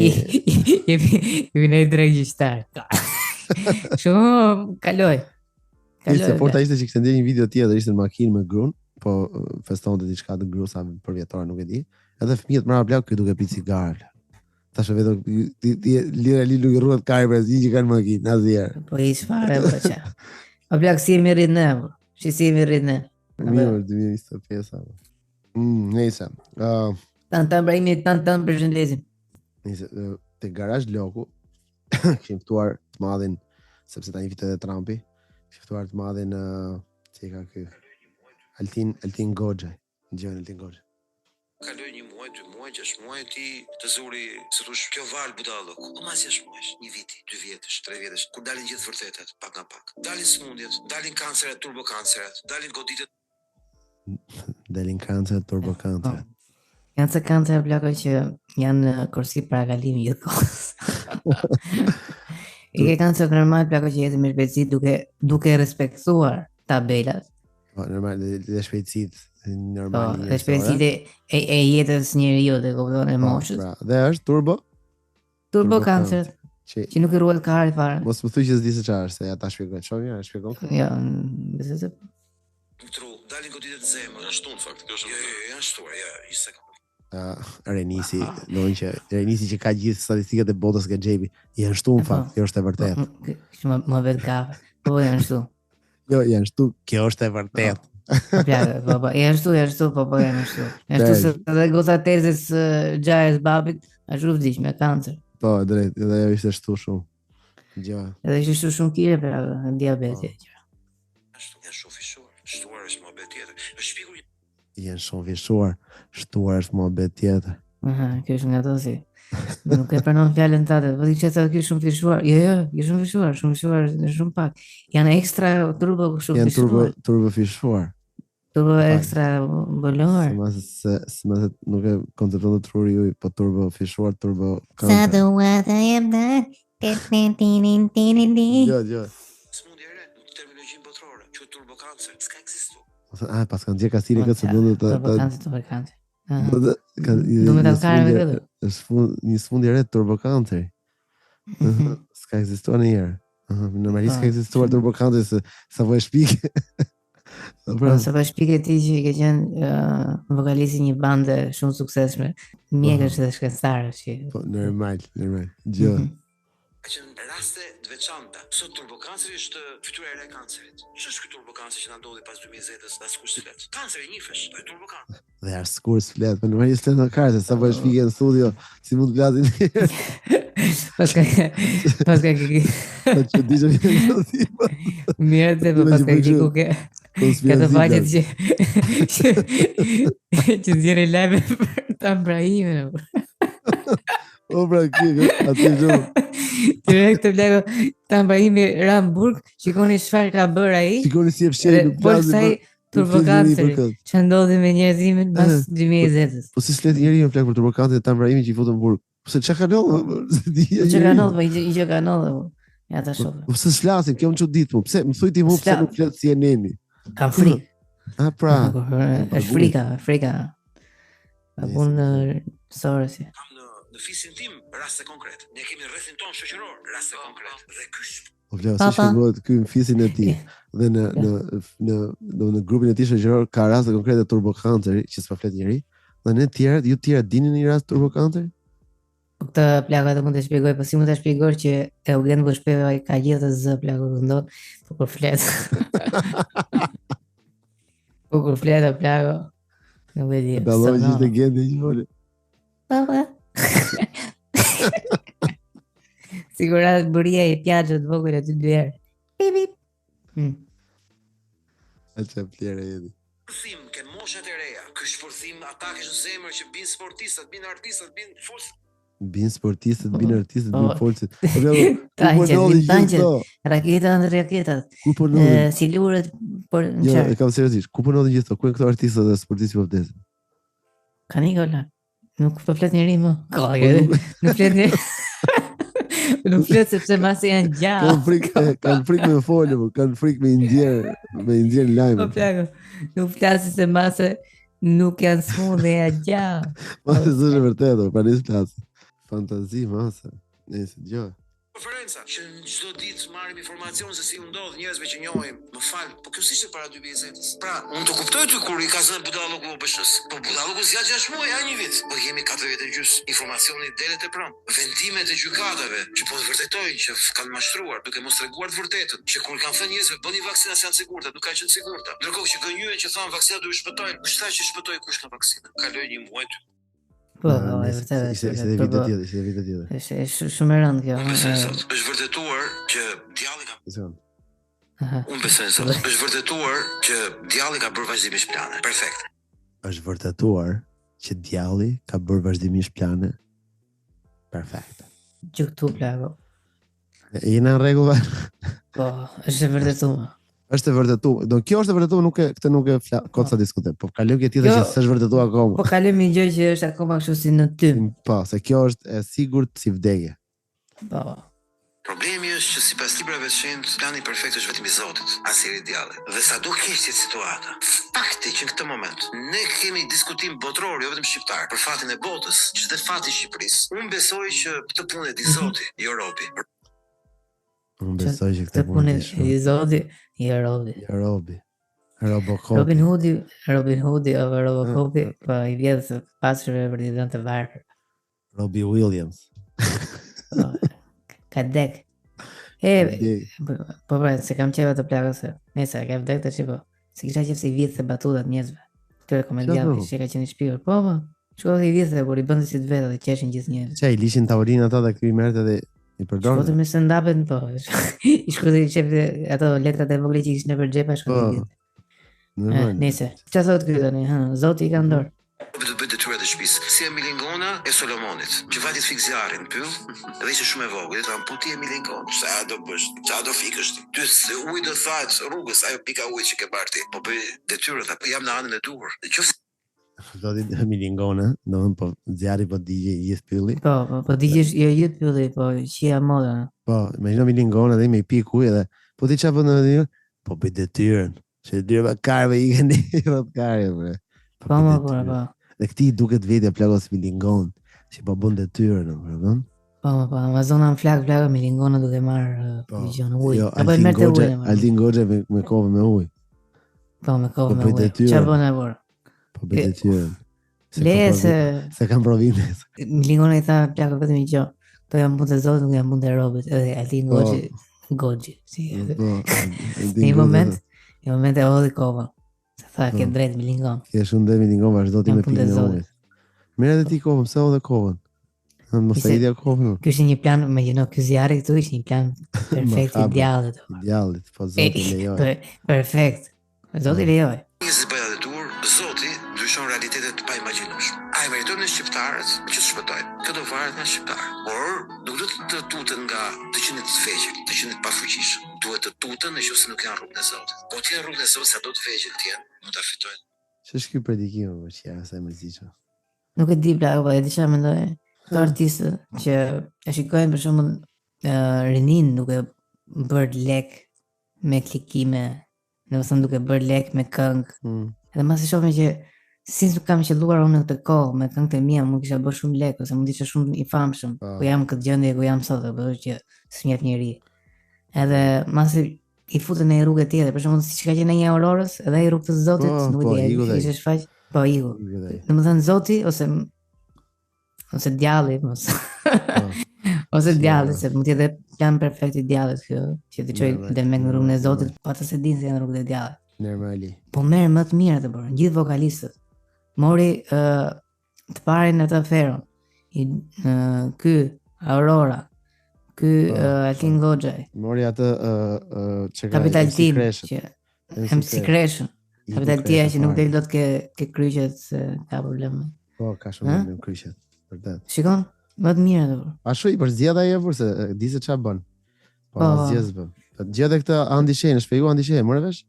jemi në drejt gjyqtar. Shumë kaloj. Ishte porta ishte që kështë ndje një video tjetër, ishte në makinë me grun, po feston të diçka të grusa për vjetore, nuk e di. Edhe fëmijët mrapa plak këtu duke pi cigarë. Tash vetëm lira li nuk rruhet kari për zi që kanë makinë, asnjëherë. Po ish fare po ç'a. O plak si më rrit ne. Si më rrit ne. Mirë, 2025. Nëse. Tan Brahimi tan përshëndesim. Nëse te garazh loku kemi ftuar të madhin sepse tani vitet e Trumpi. Ftuar të madhin që ka ky Altin Goxha, Gjon Altin Goxha. Kaloi 1 muaj, 2 muaj, 6 muaj ti të zuri, se thosh kjo val budallë. Ku mas 6 muaj, 1 viti, 2 vjetësh, 3 vjetësh, kur dalin gjithë vërtetat, pak nga pak. Dalin smundjet, dalin kanceret, turbokanceret, dalin goditet. Dalin kanceret, turbokanceret. Janë të kancer plako që janë kursi para kalimi gjithë kohës. I ke kancer normal plako që jetë me shpejtësi duke respektuar tabelat. Po, normal, dhe shpejtësit normal. Po, dhe shpejtësit e jetës njeriu dhe kupton e moshës. Dhe është turbo kancer, që nuk i ruhet kari fare. Mos më thuj që s'di se çfarë është, se ja ta shpjegoj. Çfarë ja shpjegon? Jo, besoj se dalin goditet të zemër, janë shtuar fakt, kjo është. Jo, janë shtuar, ja, i sekond. Renisi që ka gjithë statistikat e botës nga xhepi, janë shtu në fakt, kjo është e vërtetë. Më vet kafe. Po janë shtu. Jo, janë shtu, kjo është e vërtetë. Po, janë shtu, po janë shtu. Janë shtu se edhe gota tezës Gjajës babit, ashtu vdiq me kancer. Po, drejt, edhe ajo ishte shtu shumë. Gjë. Edhe ishte shtu shumë kire për diabeti. Janë shumë fishuar, shtuar është mohabet tjetër. Është shpikur janë shumë fishuar, shtuar është mohabet tjetër. Kjo është nga to si. Nuk e pranon fjalën tate, po ti çfarë kjo shumë fishuar? Jo, shumë fishuar, shumë pak. Janë ekstra turbo shumë fishuar. Janë turbo fishuar. Turbo ekstra bolor. Së nuk e koncepton të truri ju, po turbo fishuar, turbo kancer. Sa dua të jem dhe Jo. Smundje re, në terminologjinë botërore, që turbo kancer, s'ka ekzistu. Pas kanë gjë kastile këtë së mundë të... Turbo kancer. Du me të kare me këtë? Një smundje re turbokanceri. S'ka ekzistuar në njerë. Normalisht s'ka ekzistuar turbokanceri, se sa po e shpike. Sa pa shpike ti që i ke qenë vokalisti një bande shumë suksesshme, mjekësh dhe shkencëtarësh që. Po, normal. Gjë. Ka qenë raste të veçanta. Sot turbokanceri është fytyra e re e kancerit. Ç'është ky turbokancer që na ndodhi pas 2020-s, askush flet. Kanceri njifesh, po turbokancer. Dhe askush flet, po normalisht flet në kartë, sa po shpike në studio, si mund të flasin. Paska që di që mirë të po paska diku ke të faqet që zjere live për ta Ibrahimin. O pra aty gjë. Direkt të blego ta Ibrahimi Ramburg, shikoni çfarë ka bërë ai. Shikoni si e fshehë në plazh. Turbokanceri që ndodhi me njerëzimin pas 2020-s. Po si s'let njeriu plak për turbokancerin ta Ibrahimin që i futën burg. Pse çka ka ndodhur? Çka ka ndodhur, i që ka ndodhur. Ja ta shoh. Po pse s'flasin, kjo më çudit më. Pse më thuaj ti më pse nuk flet si CNN-i? Kam frikë. Pra. Është frika. Agun sorësi. Në fisin tim raste konkret. Ne kemi rrethin ton shoqëror raste konkret. Dhe ky po vlen si shpjegohet ky në fisin e tij. Dhe në grupin e tij shoqëror ka raste konkrete turbokanceri që s'pa flet njëri. Dhe ne tjerët, ju tjerë dini një rast turbokanceri? Këtë plaka të mund të shpjegoj, po si mund të shpjegoj që Eugen Bushpeva ka gjithë të zë plakë të ndodh, po kur flet. Po kur flet plako. Nuk e di. Dalloj ishte gjendje që vole. Pa. Sigurisht bëria e pjaçët të vogël aty dy herë. Pip pip. Atë plere jeni. Shpërthim ken moshat e reja. Ky shpërthim atakesh në zemër që bin sportistat, bin artistat, bin forcë. Bin sportistët, bin artistët, bin forcët. Raketat. Ku po ndodhin? Si lurët por jo, e kam seriozisht. Ku po ndodhin gjithë këto? Ku janë këto artistë dhe sportistë po vdesin? Kanikola. Nuk po flet njëri më. Nuk flet njëri. Nuk flet sepse masi janë gjallë. Kanë frikë me folë, kanë frikë me nxjerr lajme. Po plako. Nuk flasin se mase nuk janë smundë e gjallë. Mase është vërtet, pa nis flas. Fantazi mase. Nëse gjë. Konferenca që çdo ditë marrim informacion se si u ndodh njerëzve që njohim. Më fal, po kjo s'ishte para 2020-s. Pra, unë të kuptoj ty kur i ka zënë budalloku OBSH-s. Po budalloku zgjat 6 muaj, ha një vit. Po jemi 4 vjet e gjys. Informacioni delet e pron. Vendimet e gjykatave që po të vërtetojnë që kanë mashtruar duke mos treguar të vërtetën, që kur kanë thënë njerëzve bëni vaksinacion të sigurta, nuk kanë qenë të sigurta. Ndërkohë që gënjyen që thonë vaksinat do i shpëtojnë, kush tha që shpëtoi kush në vaksinë? Kaloi një muaj. Po, e vërtetë. Ishte vite tjetër. Është shumë e rëndë kjo. Është vërtetuar që djalli ka. Unë besoj se është vërtetuar që djalli ka bërë vazhdimisht plane. Perfekt. Është vërtetuar që djalli ka bërë vazhdimisht plane. Perfekt. Që këtu plako. Jena në rregull. Po, është vërtetuar. Është e vërtetuar. Do kjo është e vërtetuar, këtë nuk e kotsa diskutoj. Po kalojmë ke tjetër që s'është vërtetuar akoma. Po kalojmë një gjë që është akoma kështu si në tym. Po, se kjo është e sigurt si vdekje. Po. Problemi është që sipas librave të shenjtë, plani perfekt është vetëm i Zotit, asnjëri djalli. Dhe sado keq është situata. Fakti që në këtë moment ne kemi diskutim botror, jo vetëm shqiptar, për fatin e botës, që është fati i Shqipërisë. Unë besoj që këtë punë e di Zoti, jo robi. Unë besoj që këtë punë i Zoti, jo robi. Robocop. Robin Hoodi apo Robocopi, po i vjedh të pasërve për t'i dhënë të varfër. Robbie Williams. Ka dek. Po pra, se kam qeva të plakë se nesa, ka vdek të shiko. Se kisha qef se i vjedh të batutat njëzve. Këtëre komediantë që ka qenë shpikur. Po, shko dhe i vjedh dhe kur i bëndë si të vetë dhe qeshin gjithë njëzve. Qa, i lishin tavolinë ata dhe këtu i merte dhe i përdojnë? Shko të me stand-upin, po. I shko dhe i qef dhe ato letrat e vogli që ishë në përgjepa, shko dhe i vjedh. Nese, që thot këtë tani, Zoti i ka ndorë. Do të bëj detyrat e shtëpisë. Si e Milingona e Solomonit. Që vati të fik zjarrin pyll, dhe ishte shumë e vogël, tha po ti e Milingon, sa do bësh? Sa do fikësh ti? Ty se ujë do thaç rrugës, ajo pika ujë që ke barti. Po bëj detyrat, apo jam në anën e duhur. Nëse do të Milingona, domthon po zjarri po digje i gjithë pylli. Po digjesh jo gjithë pylli, po qia moda. Po, imagjino Milingona dhe me pik ujë dhe po ti çfarë bën aty? Po bëj detyrën. Se dyra karve i kanë dhënë karve. Po. Dhe këti duket vetja plagos Milingon, që po bën detyrën, e Po, Amazona në flak Milingona duke marrë vizion ujë. Jo, Altin Goxha me kove me ujë. Po me kohë me ujë. Çfarë bën apo? Po bëj detyrën. Se kam provime. Milingoni tha plakë vetëm një gjë. To jam punë të Zotit, nuk jam punë të robët. Edhe Altin Goxhi. Në një moment e hodhi kova. Se tha ke drejt Milingon. Ke shumë drejt Milingon, vazhdo ti me pikën e ujit. Merr edhe ti kovën, pse hodhe kovën? Mos e idea kovën. Ky ishte një plan, imagjino, ky zjarri këtu ishte një plan perfekt i djallit. Djallit, po Zoti lejoi. Perfekt. Zoti lejoi. Nisi bëja dhe dur, Zoti ndryshon realitetet pa imagjinueshme. Ai meriton në shqiptarët që të shpëtojnë. Këto varet nga shqiptarët. Por nuk do të tuten nga të qenë të vegjël, të qenë të pafuqishëm. Duhet të tuten nëse nuk janë rrugën e Zotit. Po ti në rrugën e Zotit sa do të vegjël ti, mund ta fitojnë. Ç'është ky predikim për që sa më zgjidhja. Nuk e di apo e di çfarë mendoj. Këto artistë që e shikojnë për shembull rinin duke bërë lek me klikime, domethënë duke bërë lek me këngë. Edhe mbas e shohim që si nuk kam qelluar unë këtë kohë me këngët e mia, mund kisha bërë shumë lek ose mund të isha shumë i famshëm. Po jam këtë gjendje ku jam sot, apo që s'mjet njëri. Edhe mbas i futën në rrugë tjetër, për shembull siç ka qenë një Aurorës, edhe ai rrugë të Zotit, nuk e di, ishte shfaq. Po iku. Domethënë Zoti ose djalli, ose djalli, se mund të jetë plan perfekt i djallit kjo, që të çojë demek në rrugën e Zotit, pa të se dinë se janë rrugën e djallit. Normali. Po merr më të mirë atë bërë, gjithë vokalistët. Mori të parin në të aferon. Ky Aurora, ky Altin Goxhi. Mori atë Capital Team, MC Creation. Capital Team që nuk del dot ke kryqet se ka probleme. Po, ka shumë me kryqet. Shikon, më të mirë atë. Ashtu i përzgjedh ai apo se di se çfarë bën. Po zgjedh bën. Gjetë këtë Andi Shen, shpjegoj Andi Shen, morë vesh?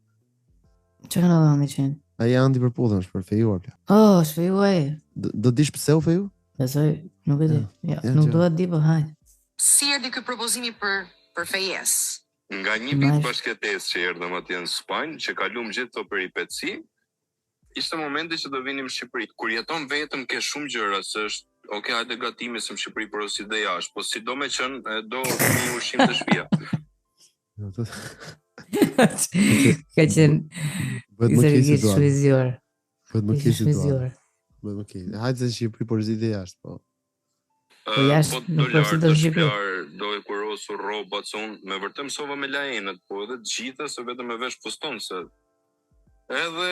Çfarë ka Andi Shen? Ai Andi për puthën, është për fejuar plak. Oh, shpjegoj. Do dish pse u feju? Besoj, nuk e di. Ja, nuk dua të di po hajde. Si erdhi ky propozimi për fejes? Nga një vit bashkëtesë që erdhëm atje në Spanjë, që kalum gjithë këto peripeci, ishte momenti që do vinim në Shqipëri. Kur jeton vetëm ke shumë gjëra, se është hajde gatimi se në Shqipëri por ose dhe jashtë, po si do me qenë do një ushqim të shtëpia. Ka qenë zërgjit shvizuar. Bëhet më keq situatë. Bëhet më keq. Hajde se në Shqipëri por si dhe jashtë, po. Po jashtë nuk është të Shqipëri. Do e kurosur rrobat, se unë me vërtet mësova me laenët, po edhe të gjitha se vetëm me vesh fuston se edhe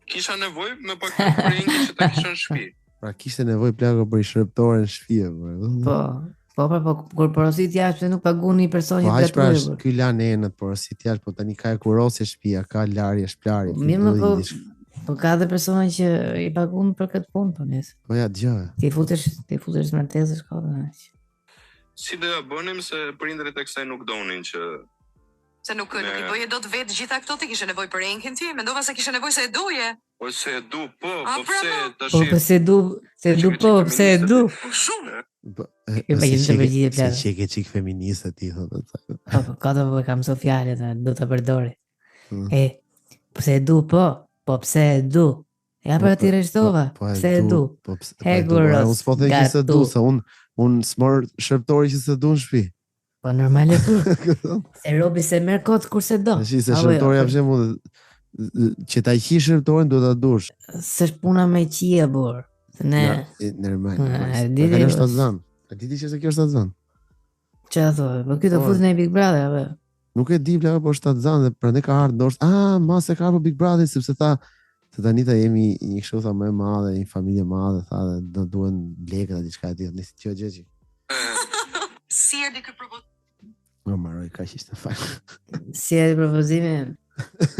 kisha nevojë me pak të pringi që ta kisha në shtëpi. Pra kishte nevojë plako për i shërptore në shtëpi. Po, kur porosit jashtë nuk pagun një person që të pra ky lan enët porosit jashtë, po tani ka e kurosje shtëpia, ka larje, shplarje. Mirë, po ka dhe persona që i pagun për këtë punë, po nesër. Po ja, dëgjoj. Ti futesh martesësh kohë. Si do ja bënim se prindërit e kësaj nuk donin që se nuk i bëje dot vetë gjitha këto, ti kishe nevojë për enkin ti, mendova se kishe nevojë se e duje. Po se e du, po pse tash? Po pse e du, pse e du? Shumë. Se ke çik feministe ti thotë. Po ka të kam so fjalë do ta përdori. Pse e du, po pse e du? Ja për ti rreshtova, pse e du? Unë s'po them që se du, se unë s'mor shërptori që se du në shtëpi. Po normale po. Se robi se merr kot kurse do. Tash se shërptori për shembull që ta qish shërptorin do ta dush. S'është puna me qie bor. Ne. Normal. Kjo është azan. A di ti se kjo është azan? Çfarë thua? Po këto futet në Big Brother apo? Nuk e di bla, po është azan dhe prandaj ka ardhur ndoshta. Mas e ka për Big Brother sepse tha se tani ta jemi një kështu tha më e madhe, një familje e madhe, tha dhe do duhen lekë apo diçka e tillë. Nisi ç'o gjë. Si erdhi ky propozim? Më marroj kaq ishte fal. Si erdhi propozimi?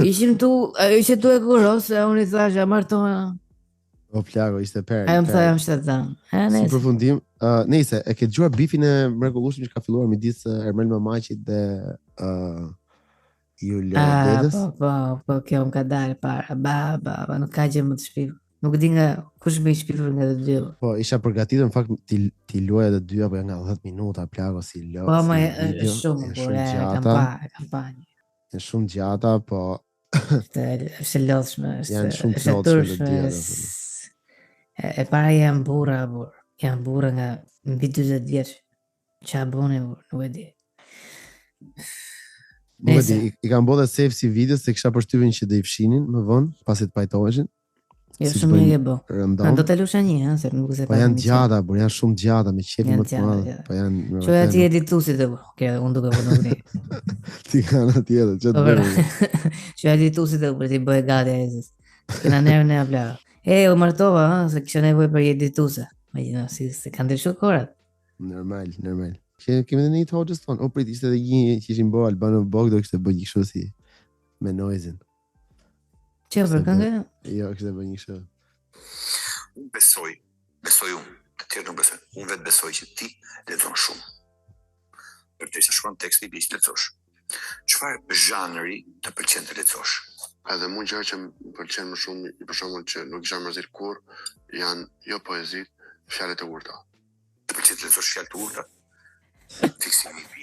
Ishim tu e kuros, unë i thash, martona. O plago, ishte perë. Ai më tha jam shtatën. Si përfundim, nëse e ke dëgjuar bifin e mrekullueshëm që ka filluar midis Ermel Mamaqit dhe Julia Dedës? Po, kjo më ka dalë para, nuk ka gjë më të shpifur. Nuk di nga kush më i shpifur nga të dy. Po, isha përgatitur në fakt ti luaja të dyja, po nga 10 minuta plago si lo. Po, më është shumë, por kampanjë. Është shumë gjata, po është lodhshme, janë shumë lodhshme. E para janë burra nga mbi 40 vjeç. Ç'a bëni, nuk e di. Nuk e di, i kam bërë save si video se kisha përshtypjen që do i fshinin më vonë, pasi të pajtoheshin. Jo, shumë mirë e bë. Do të lusha një, se nuk se po janë gjata, por janë shumë gjata me qefi më të madh. Po janë. Ço aty edituesit do. Unë duke vënë. Ti kanë atje, ç'do të bëj. Ço edituesit do për të bëj gati ai. Kena nervën e avla. U martova, se kisha nevojë për edituse. Imagjino se kanë ndryshuar korat. Normal. Kemi dhe një të hoqës tonë, prit, ishte dhe një që ishin bërë Albano Bog, do kështë e bëjë një kështu si me noizin. Që për këngë? Jo, kështë e bëjë një kështu. Unë besoj unë, të tjerë nuk besoj, unë vetë besoj që ti lexon shumë. Për të shkruan tekst i bish lexosh. Çfarë zhanri të pëlqen të lexosh? Edhe mund gjë që më pëlqen më shumë, për shembull që nuk isha mërzit kur, janë jo poezi, fjalët e urta. Të pëlqen të lexosh fjalë të urta? Fiksimi i pi.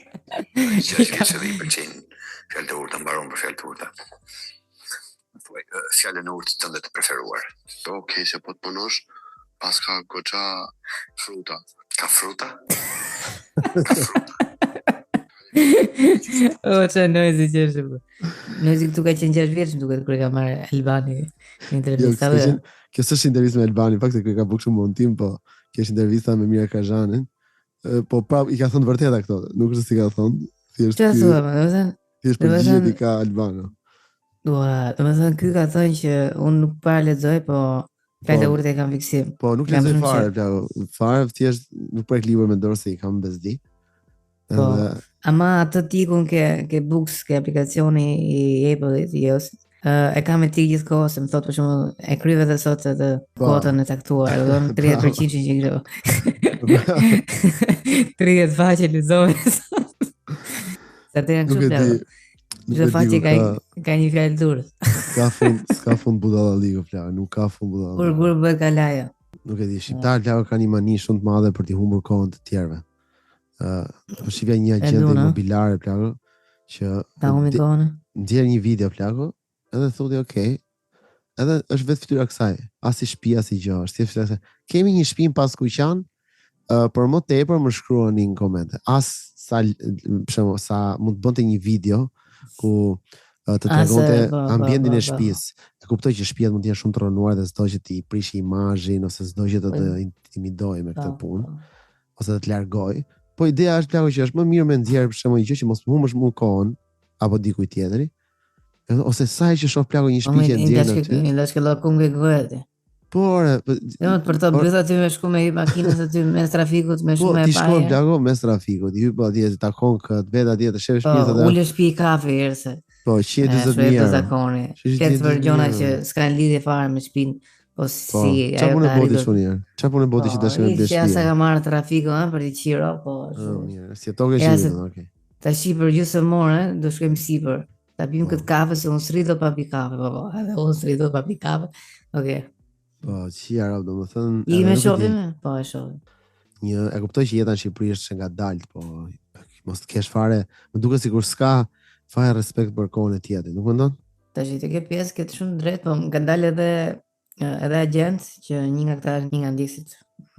Gjë që i pëlqen fjalë të urta, mbaron për fjalë të urta. Thuaj, fjalën e urtë tënde të preferuar. Okej, se po të punosh, pas ka goxha fruta. Ka fruta? Që noizi që është bë. Noizi këtu ka qenë 6 vjeç, duket kur ka marrë Albani në intervistë. Kjo s'është intervistë me Albani, fakti që ka bëu shumë montim, po kjo është intervista me Mira Kazhanin. Po prap i ka thënë vërteta këto, nuk është si ka thënë, thjesht. Çfarë thua, më thënë? Thjesht përgjigjet i ka Albano. Domethënë ky ka thënë që unë nuk para lexoj, po fjalët e urtë e kam fiksim. Po nuk lexoj fare, fare thjesht nuk prek libër me dorë se i kam bezdi. Po, ama atë tikun ke Books, ke aplikacioni i Apple-it, iOS. E kam me tik gjithkohë, se më thot për shembull e kryve dhe sot edhe kotën e caktuar, do të 30% që kështu. 30 faqe lexove. Sa të janë këtu. Çdo faqe ka një fjalë durrës. Ska fund budallaliku fjalë, nuk ka fund budallaliku. Kur bëhet kalaja. Nuk e di, shqiptarët kanë një mani shumë të madhe për t'i humbur kohën të tjerëve. Shqipja një agent imobiliare plako që ta humbi kohën. Nxjerr një video plako, edhe thotë okay. Edhe është vetë fytyra kësaj, as i shtëpi as i gjë, është thjesht kemi një shtëpi pas Kuqan, por më tepër më shkruani në komente. As sa për shembull sa mund të bënte një video ku të tregonte ambientin e shtëpisë. E kuptoj që shtëpia mund të jenë shumë të rënuar dhe s'do që ti prish imazhin ose s'do që të intimidoj me këtë punë ose të largoj. Po ideja është plako që është më mirë me nxjerr për shembull një gjë që mos humbësh më kohën apo dikujt tjetri. Ose sa që shoh plako një shtëpi që nxjerr aty. Ndash që lloj kungë gojë. Por, jo për të bërë aty me shku me hip makinës aty mes trafikut me shumë e parë. Po ti shkon plako mes trafikut, i hyp atje të takon këtë vet atje të shef shtëpisë atë. Ulë shtëpi kafe herse. Po, 140 mijë. Këtë për gjona që s'kan lidhje fare me shtëpinë. Po si çfarë punë boti shunier? Çfarë punë boti që dashën në shtëpi? Ja sa ka marrë trafiku për të qiro, po. Mirë, si tokë është, okay. Tash për gjysmore do shkojmë sipër. Ta pim këtë kafe se unë s'rrit do pa pi kafe, po. Edhe unë s'rrit do pa pi kafe. Okej. Po, çfarë do të thënë? I më shohim, po e shohim. E kuptoj që jeta në Shqipëri është ngadalt, po mos të kesh fare, më duket sikur s'ka fare respekt për kohën e tjetrit, nuk mendon? Tash ti ke pjesë këtë shumë drejt, po më ka dalë edhe agent që një nga ndjekësit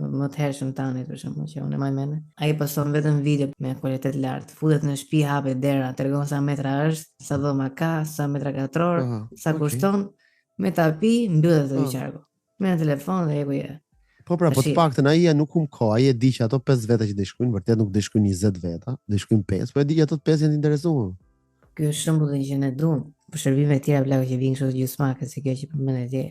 më të hershëm tanit për shembull që unë më mend. Ai poston vetëm video me cilëtet lart. Futet në shtëpi, hapet dera, tregon sa metra është, sa dhoma ka, sa metra katror, sa kushton, me tapi mbyllet atë qarku. Me në telefon dhe e kuje. Po pra, po të paktën ai nuk humb kohë, ai e di që ato 5 veta që do shkojnë, vërtet nuk do shkojnë 20 veta, do shkojnë 5, po e di që ato 5 janë të interesuar. Ky është shembulli që ne duam, për shërbime të tjera plako që vinë kështu gjysmake si kjo që përmendet ti.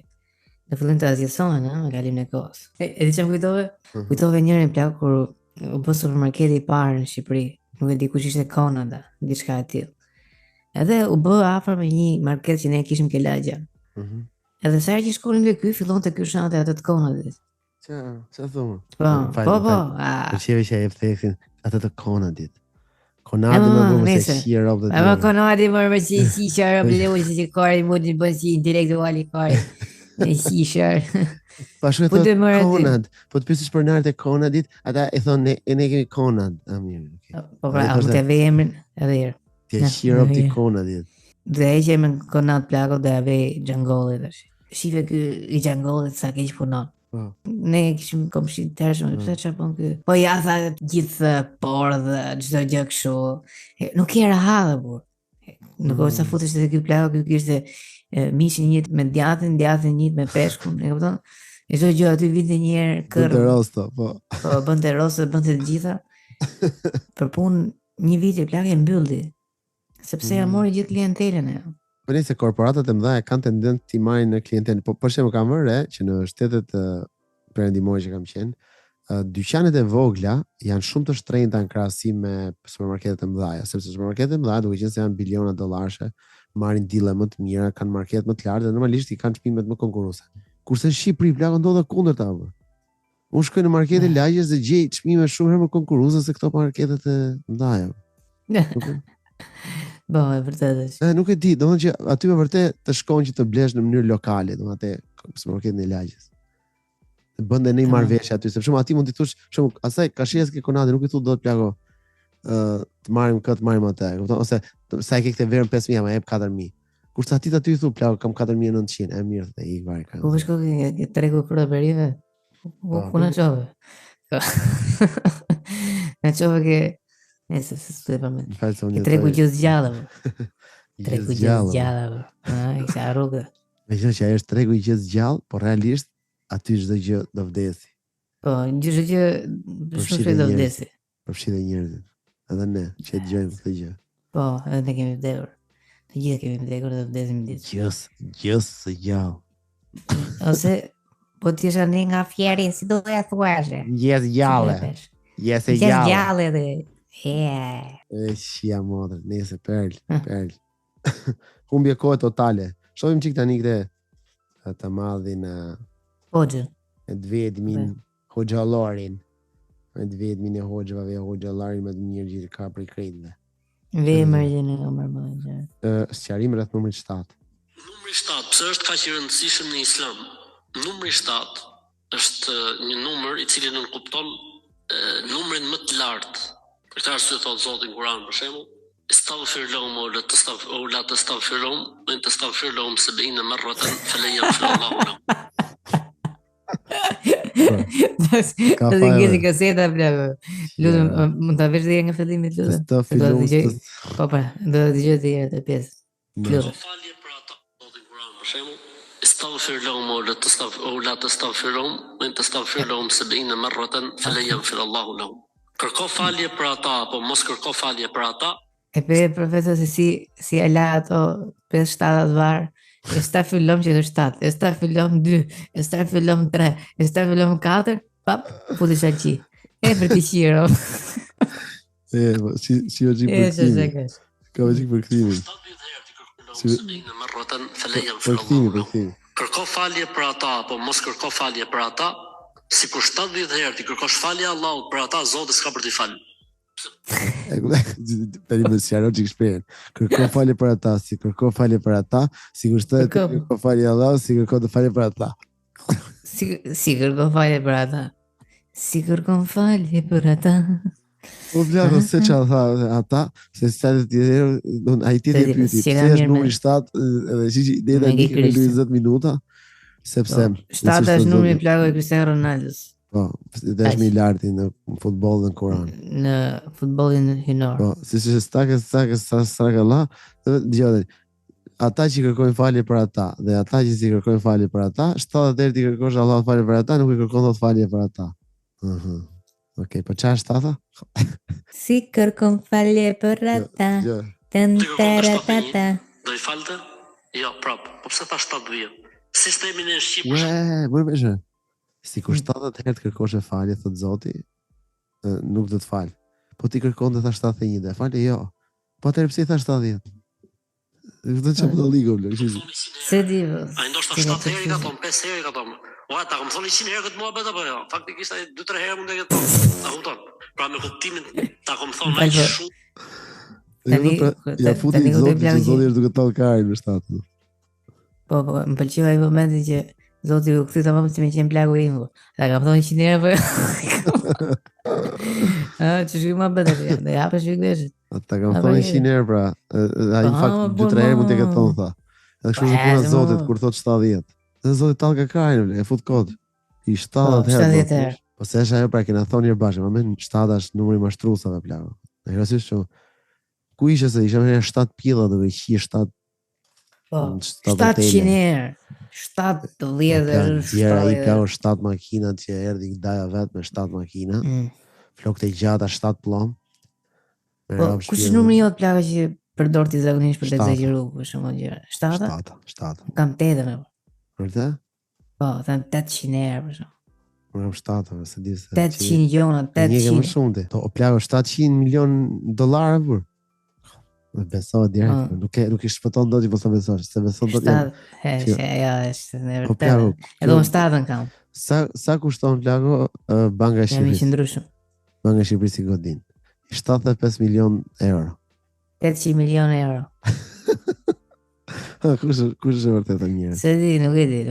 Në fillim të azjesohen, me kalimin e kohës. E di çfarë kujtove? Kujtove njërin plak kur u bë supermarketi i parë në Shqipëri, nuk e di kush ishte Konada, diçka e tillë. Edhe u bë afër me një market që ne kishim ke lagja. Edhe sa që shkonin me ky, fillonte ky shante atë të Konadit. Çfarë thon? Po. Po çeve që e jep theksin atë të Konadit. Konadi më bëu se shira of the day. Ama Konadi më si shira bleu si kori mundi bën si intelektuali kori. Si shira. Pastaj thotë Konad, po të pyesësh për nartë e Konadit, ata e thonë ne kemi Konad. Mirë. Po pra, mund të vë emrin edhe herë. Ti shira of the Konadit. Dhe e që me Konad plako dhe ave Gjangollit është. Shive kë i Gjangollit sa keq punon. Ne kishim komshi të tërshme, pëse që pun kë. Po ja tha gjithë por dhe gjithë gjë këshu. Nuk e raha dhe bur. Nuk ka sa futesh te ky plaku, ky kishte mishin njët me djathtin, djathtin njët me peshkun, e kupton? E çdo gjë aty vinte një herë kërr. Bënte rosta, po. Po bënte rosta, bënte të gjitha. Për punë një vit e plakë e mbylli. Sepse ja mori gjithë klientelën e. Po nëse korporatat e mëdha kanë tendencë të marrin në klientelën, po për shembull kam vënë që në shtetet perëndimore që kam qenë, dyqanet e vogla janë shumë të shtrenjta në krahasim me supermarketet e mëdha, sepse supermarketet e mëdha duke qenë se janë biliona dollarësh, marrin dille më të mira, kanë market më të lartë dhe normalisht i kanë çmimet më konkurruese. Kurse në Shqipëri plako ndodha kundërta. Unë shkoj në marketin lagjes dhe gjej çmime shumë herë më konkurruese se këto marketet e mëdha. Po, e vërtetë. Nuk e di, domethënë që aty me vërtet të shkon që të blesh në mënyrë lokale, domethënë atë supermarketin e lagjes. Të bën dhe një marrëveshje aty, sepse shumë aty mund të thosh, shumë asaj kashies ke konate, nuk i thu do të plako të marrim këtë, marrim atë, kupton? Ose sa e ke këtë verën 5000, më jep 4000. Kurse aty i thu plako kam 4900, e mirë të ik vaj ka. Ku shkoj ke tregu për operive? Ku na çove? Na çove ke nëse s'e pamë. Tregu gjithë gjallë. Tregu gjithë gjallë. Ai, sa rrugë. Megjithëse që ai është tregu i gjithë gjallë, por realisht aty çdo gjë do vdesi. Po, çdo gjë shumë do vdesi. Përfshi dhe njerëzit. Edhe ne që dëgjojmë këtë gjë. Po, edhe ne kemi vdekur. Të gjithë kemi vdekur dhe vdesim ditë. Gjësë gjallë. Ose po ti isha një nga fjeri, si do e thuashe? Gjësë gjallë. Gjësë gjallë dhe. Shia modër, nese, perl. Humbje kohë totale. Shohim çik tani këtë të madhin Hoxhën. E të vetmin Hoxhallarin. E të vetmin e Hoxhave, Hoxhallarin më të mirë gjithë ka prej krejtëve. Vemërgjën e mërmëgjë. Sqarim rreth numrit 7. Numri 7, pse është kaq i rëndësishëm në Islam? Numri 7 është një numër i cili nënkupton numrin më të lartë. Për këtë arsye thot Zoti në Kur'an për shembull, "Istaghfir lahum wa la tastaghfir lahum, wa in tastaghfir lahum 70 marratan falan yaghfir Allahu lahum." Ka të kaseta plako. Lutem, mund ta vesh dhe nga fillimi lutem. Do të dëgjoj. Po, do të dëgjoj dhe të pjesë. Lutem. Falje për ata, Zoti në Kur'an për shembull, "Istaghfir lahum wa la tastaghfir lahum, wa in tastaghfir lahum 70 marratan falan yaghfir Allahu lahum." Kërko falje për ata, apo mos kërko falje për ata. E për profesor se si e la ato 5-7 varë, e sta fillom që të 7, e sta fillom 2, e sta fillom 3, e sta fillom 4, pap, puti shaqi. E për të qiro. Si o gjik për këtimi. Ka o gjik për këtimi. Për këtimi. Kërko falje për ata, apo mos kërko falje për ata, si kur 70 herë ti kërkosh falje Allahut për ata, Zoti s'ka për t'i falë. Tani më sqaro çik shpejt. Kërko falje për ata, si kërko falje për ata, si kur 70 kërko falje Allahut, si kërko të falje për ata. Si kërko falje për ata. Si kërko falje për ata. Po vlerë se çfarë tha ata, se sa të tjerë, ai ti e pyeti, pse është numri 7 edhe çiçi deta një ka 20 minuta. Sepse 7 është numri i plagë i Cristiano Ronaldos. Po, dhe është më i lartë në futboll dhe në Kur'an. Në futbollin hynor. Po, si strakalla, dëgjoj. Ata që kërkojnë falje për ata dhe ata që si kërkojnë falje për ata, 70 herë ti kërkosh Allahut falje për ata, nuk i kërkon dot falje për ata. Okej, po çfarë është ata? Si kërkon falje për ata. Do i falte? Jo, prap. Po pse tha 7 vjet? Sistemin e Shqipërisë. Ue, më vjen. Si kur 70 herë të kërkosh falje, thot Zoti, nuk do të fal. Po ti kërkon të tha 71 dhe falje, jo. Po atëherë pse i tha 70? Do të çapë ligo bler, kështu. Se di. Ai ndoshta 7 herë ka thon, 5 herë ka thon. Ua, ta kam thonë 100 herë këtë muhabet apo jo? Faktikisht ai 2-3 herë mund të ketë thon. Ta kupton? Pra me kuptimin ta kam thonë ai shumë. Ja futi Zoti është duke thënë karin në 7. Po, më pëlqeu ai momenti që Zoti u kthye tamam si me qenë plagu im. Ta kam thonë 100 herë po. Ç'është më bëhet atë? Ne hapësh vikësh. Ta kam thonë 100 herë pra. Ai fakt 2-3 herë mund të ketë thonë tha. Edhe kështu është puna e Zotit kur thot 70. Dhe Zoti tallka karin, e fut kod. I 70 herë. Po se është ajo pra kena thonë herë bashkë, më 7 është numri i mashtruesave plagu. Në rastësisht Ku ishe se isha me 7 pilla duke qi 7 700 herë. 7 Djera i plako 7 makinat që erdi daja vetë me 7 makina. Flok të gjata 7 plom. Kush numri jot plaka që përdor ti zakonisht për të exageruar për shembull gjëra? 7? Kam 8. Vërtet? Po, them 800 herë për shembull. Unë kam 7, se di se 800 miliona, 800. Një ke më shumë ti. O plako 700 milion dollarë bur. Beso direkt, nuk i shpëton dot që po sa besosh, se beson dot. Është në vërtetë. Edhe unë 7 kam. Sa kushton plako Banka e Shqipërisë? Jam i ndryshëm. Banka e Shqipërisë godin. 75 milion euro. 800 milion euro. Kush është vërtet e mirë? Se di, nuk e di.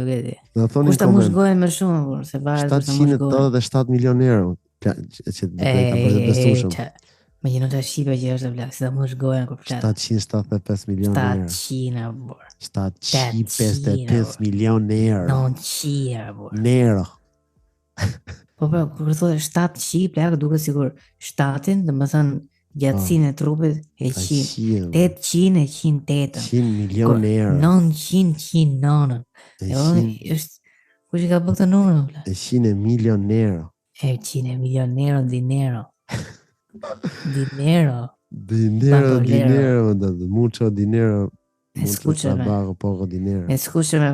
Kush ta mushgojnë më shumë, se varet kush ta mushgojnë. 787 milion euro. Që do të bëhet besueshëm. Me një nota shqipe që është blaq, se ta mushgojnë kur flet. 775 milion euro. 700 bor. 755 milion euro. 900 bor. Nero. Po, kur thotë 700 plak duket sikur 7-in, domethënë gjatësinë e trupit e 100. 800 e 108. 100 milion euro. 900 është kush i ka bërë këtë numër? 100 milion euro. 100 milion euro dinero. Dinero, mucho dinero. Mucho poco dinero. Escúchame,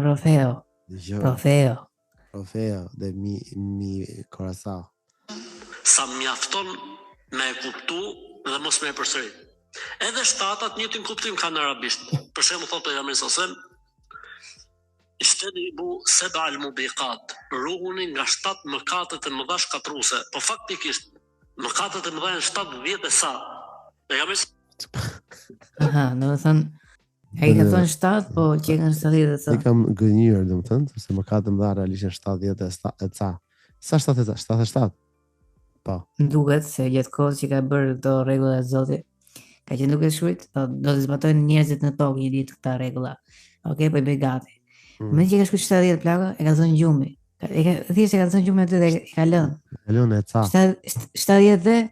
Trofeo de mi corazón. Sa mjafton me kuptu dhe mos me përsërit. Edhe shtatat njëtin kuptim kanë në arabisht. Për shembull thotë pejgamberi sallallahu alajhi wasallam, "Ishtanibu sab'a al-mubiqat", ruhuni nga 7 mëkatet e mëdha shkatruse. Po faktikisht mëkatet e mëdha janë 7-10 e sa. Pejgamberi domethënë ai ka thënë 7, po që kanë 70 e sa. I kam gënjur, domethënë, se mëkatet e mëdha realisht janë 70 e ca. Sa 77? Po. Duket se gjatë kohës që ka bërë këto rregulla e Zotit, ka qenë duke shkruajt, do të zbatojnë njerëzit në tokë një ditë këta rregulla. Okej, po i bëj gati. Më që ka shkruajt 70 plaka, e ka thënë gjumi. Thjesht e ka thënë gjumi aty dhe e ka lënë. E lënë e ca. 70 dhe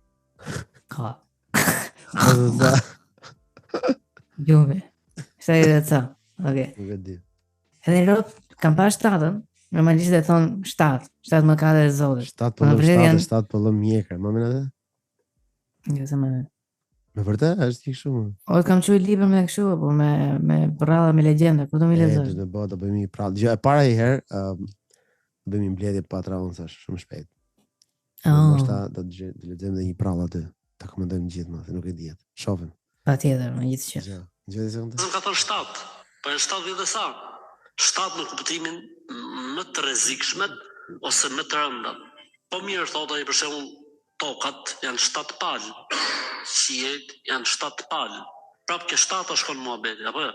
ka. Gjumi. 70 dhe ca. Okej. Nuk e di. Edhe rrot kam pa 7-ën. Normalisht e thon 7 mëkate e Zotit. 7 po lë mjekër, më mend atë? Jo, se më. Me vërtet është kështu. O kam çuar libër me kështu, po me prralla me legjenda, ku do më lexosh? Do bëhet, do bëjmë një prrallë. Gjë e para një herë, bëjmë një mbledhje patronësh shumë shpejt. Ndoshta do të lexojmë edhe një prrallë aty. Ta komentojmë gjithmonë, se nuk e diet. Shohim. Patjetër, me gjithçka. Gjë sekondë. Ka thënë 7, po është 70 e sa. 7 në kuptimin më të rrezikshmet ose më të rëndat. Po mirë thotë ai për shembull tokat janë 7 palë. Shihet janë 7 palë. Prapë ke 7 shkon muhabeti, apo jo?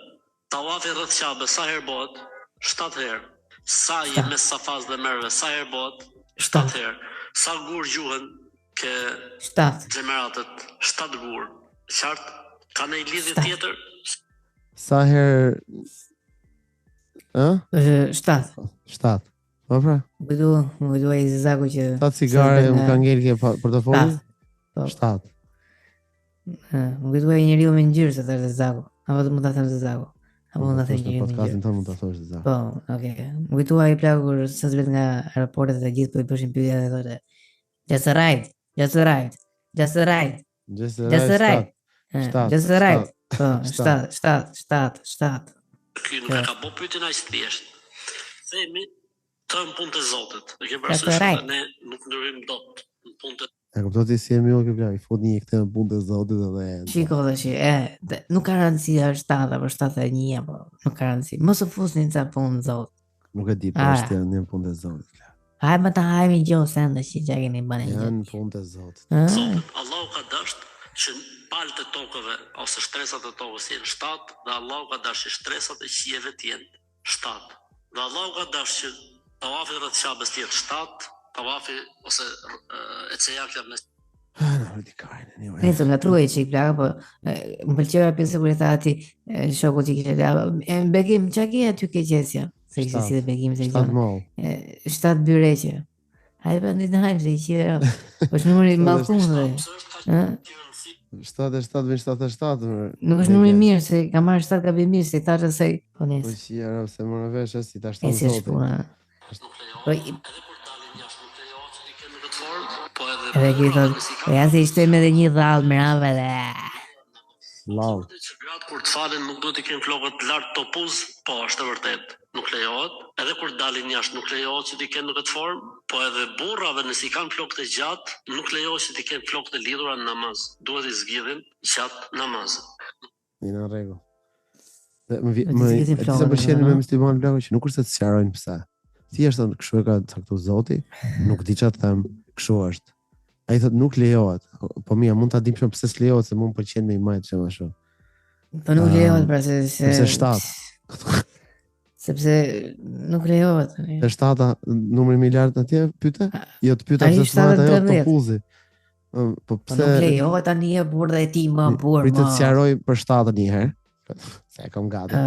Tawafi rreth Ka'bes sa herë bëhet? 7 herë. Sa je me Safas dhe Merve sa herë bëhet? 7 herë. Sa gur gjuhen ke 7. Xhemeratet 7 gur. Qartë? Ka një lidhje tjetër? Sa herë 7. Po pra. Më duaj Zaku që sa cigare më ka ngel ke portofolin? 7. Më duaj njeriu me ngjyrë se thashë Zaku. Apo mund ta them se Zaku. Apo mund ta them njeriu. Podcastin tonë mund ta thosh se Zaku. Po, okay. Më duaj plaku kur sa vetë nga aeroportet e gjithë po i bëshin pyetje dhe thotë Just arrived. Just arrived. Just arrived. Just arrived. Just arrived. 7. Ky nuk ka bo pyetjen aq thjesht. Themi të në punë të Zotit. E ke parasysh ne nuk ndryhim dot në punë të. E kuptoj ti si e më ke plak, i fut një këtë në punë të Zotit edhe. Shiko tash, nuk ka rëndësi është 7 apo 71 apo nuk ka rëndësi. Mos u fusni në punë të Zotit. Nuk e di po është në punë të Zotit. Haj më ta hajmë gjose ndash që keni bënë. Janë punë të Zotit. Allahu ka dashur që palët e tokëve ose shtresat e tokës jenë 7 dhe Allahu ka dashur që shtresat e qiejve të jenë 7. Dhe Allahu ka dashur që tawafi rreth Ka'bes të jetë 7, tawafi ose ecejaqja mes. Nëse nga truaj çik plaka, po më pëlqeu pjesa kur i tha ati shoku që kishte begim çaki aty ke qesja. Se kishte si dhe begim se gjë. 7 byreqe. Hajde pa ndihmë se i qira. Po numri i mallkum dhe. 77 vjen 77. Nuk është numri mirë se ka marrë 7 gabimisht, si thashë se po nis. Po si era se morën vesh si tash tonë zoti. Po edhe gjithë ja se ishte me dhe një dhallë mrave dhe Lau. Kur të falen nuk duhet të kenë flokët lart topuz, po është e vërtet. Nuk lejohet, edhe kur dalin jashtë nuk lejohet që t'i kenë në këtë formë, po edhe burrave nëse kanë flokët e gjatë, nuk lejohet që t'i kenë flokët e lidhura në namaz. Duhet i zgjidhin gjatë namazit. Në rregull. Disa përshjellje me musliman vlogë që nuk është se të sqarojnë pse. Thjesht kështu e ka caktuar Zoti, nuk di çfarë them, kështu është. Ai thotë nuk lejohet. Po mia mund ta dim shumë pse s'lejohet se mund pëlqen me imajt çfarë ashtu. Po nuk lejohet pra se Pse 7? Sepse nuk lejohet. Te 7-a numri miliard atje pyete? Jo të pyeta pse s'marrë ajo topuzi. Po pse nuk lejohet tani e burrë e ti më burr. Pritet të sqaroj për 7-ën një herë. Se e kam gati.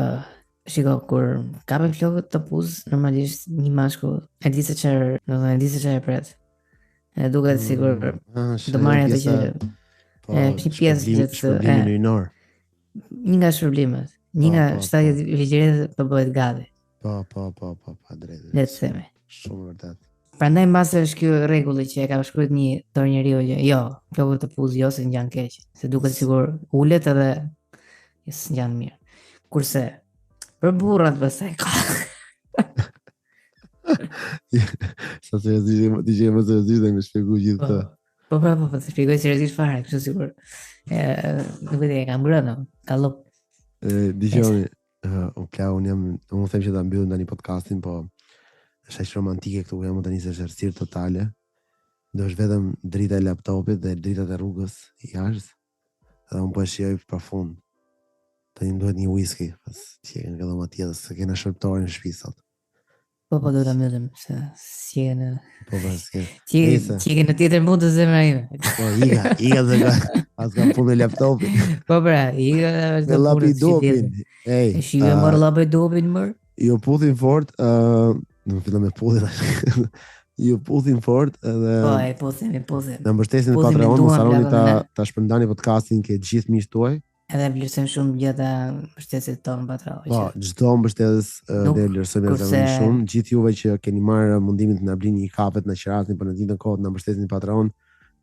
Shiko, kur kapën flokët topuz, normalisht një mashkull e di se çfarë pret. E duket sigur do marrë atë që një pjesë shpërblimin ynor. Një nga shpërblimet, një nga 70 ligjëretet po bëhet gati. Po, drejt. Le të themi. Shumë vërtet. Prandaj mbase është ky rregulli që e ka shkruar një tor njeriu që jo, flokët topuz jo se ngjan keq, se duket sigur ulet edhe s'ngjan mirë. Kurse për burrat pastaj ka Sa se DJ më seriozisht dhe më shpjegoj gjithë këtë. Po, të shpjegoj seriozisht fare, kështu sigur. Nuk e di, ka mbrënë, ka lop. Dgjoni, unë them që ta mbyllim tani podcastin, po është aq romantike këtu ku jam tani se është errësirë totale. Do është vetëm drita e laptopit dhe dritat e rrugës jashtë. Edhe unë po e shijoj përfund. Tani më duhet një whisky, pas që nga dhoma tjetër, se kena shërptorin në shtëpi sot. Po do ta mbyllim se si e në. Po s'ke. Ti në tjetër mund të zemra ime. Po iga dhe as kam punë me laptopin. Po pra, iga me laptopin. Ej. E shihë marr laptopin më. Jo puthin fort, nuk fillon me puthin. Jo puthin fort edhe Po, puthim. Na mbështesin në Patreon, mos harroni ta shpërndani podcastin ke gjithë miqtë tuaj. Edhe vlerësojmë shumë gjitha mbështetësit tonë Patreon. Po, çdo mbështetës ne vlerësojmë shumë. Gjithë juve që keni marrë mundimin të na blini një kapet në qiratin për në ditën kohë na mbështesni në Patreon,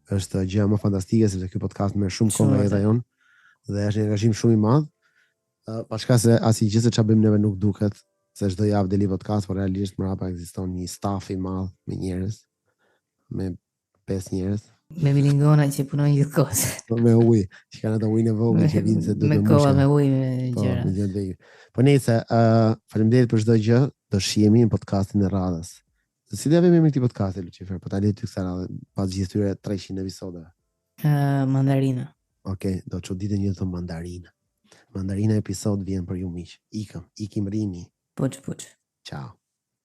është gjë më fantastike sepse ky podcast merr shumë kohë nga jeta jon dhe është një angazhim shumë i madh. Pashka se asnjë gjë se çfarë bëjmë neve nuk duket, se çdo javë deli podcast, por realisht mbrapa ekziston një staf i madh me njerëz, me 5 njerëz. Me milingona që punojnë gjithë kohës. Me ujë, që kanë ato ujë në vogël që vinë se do të me kohë, me ujë, me gjëra. Po nejse, faleminderit për çdo gjë, do shihemi në podcastin e radhës. Se si dhe me këtij podcasti, Lucifer, po ta le ty kësaj radhe, pas gjithë tyre 300 episodeve. Mandarina. Okej, do të çuditën një të mandarina. Mandarina episod vjen për ju miq. Ikim rrini. Puç. Ciao.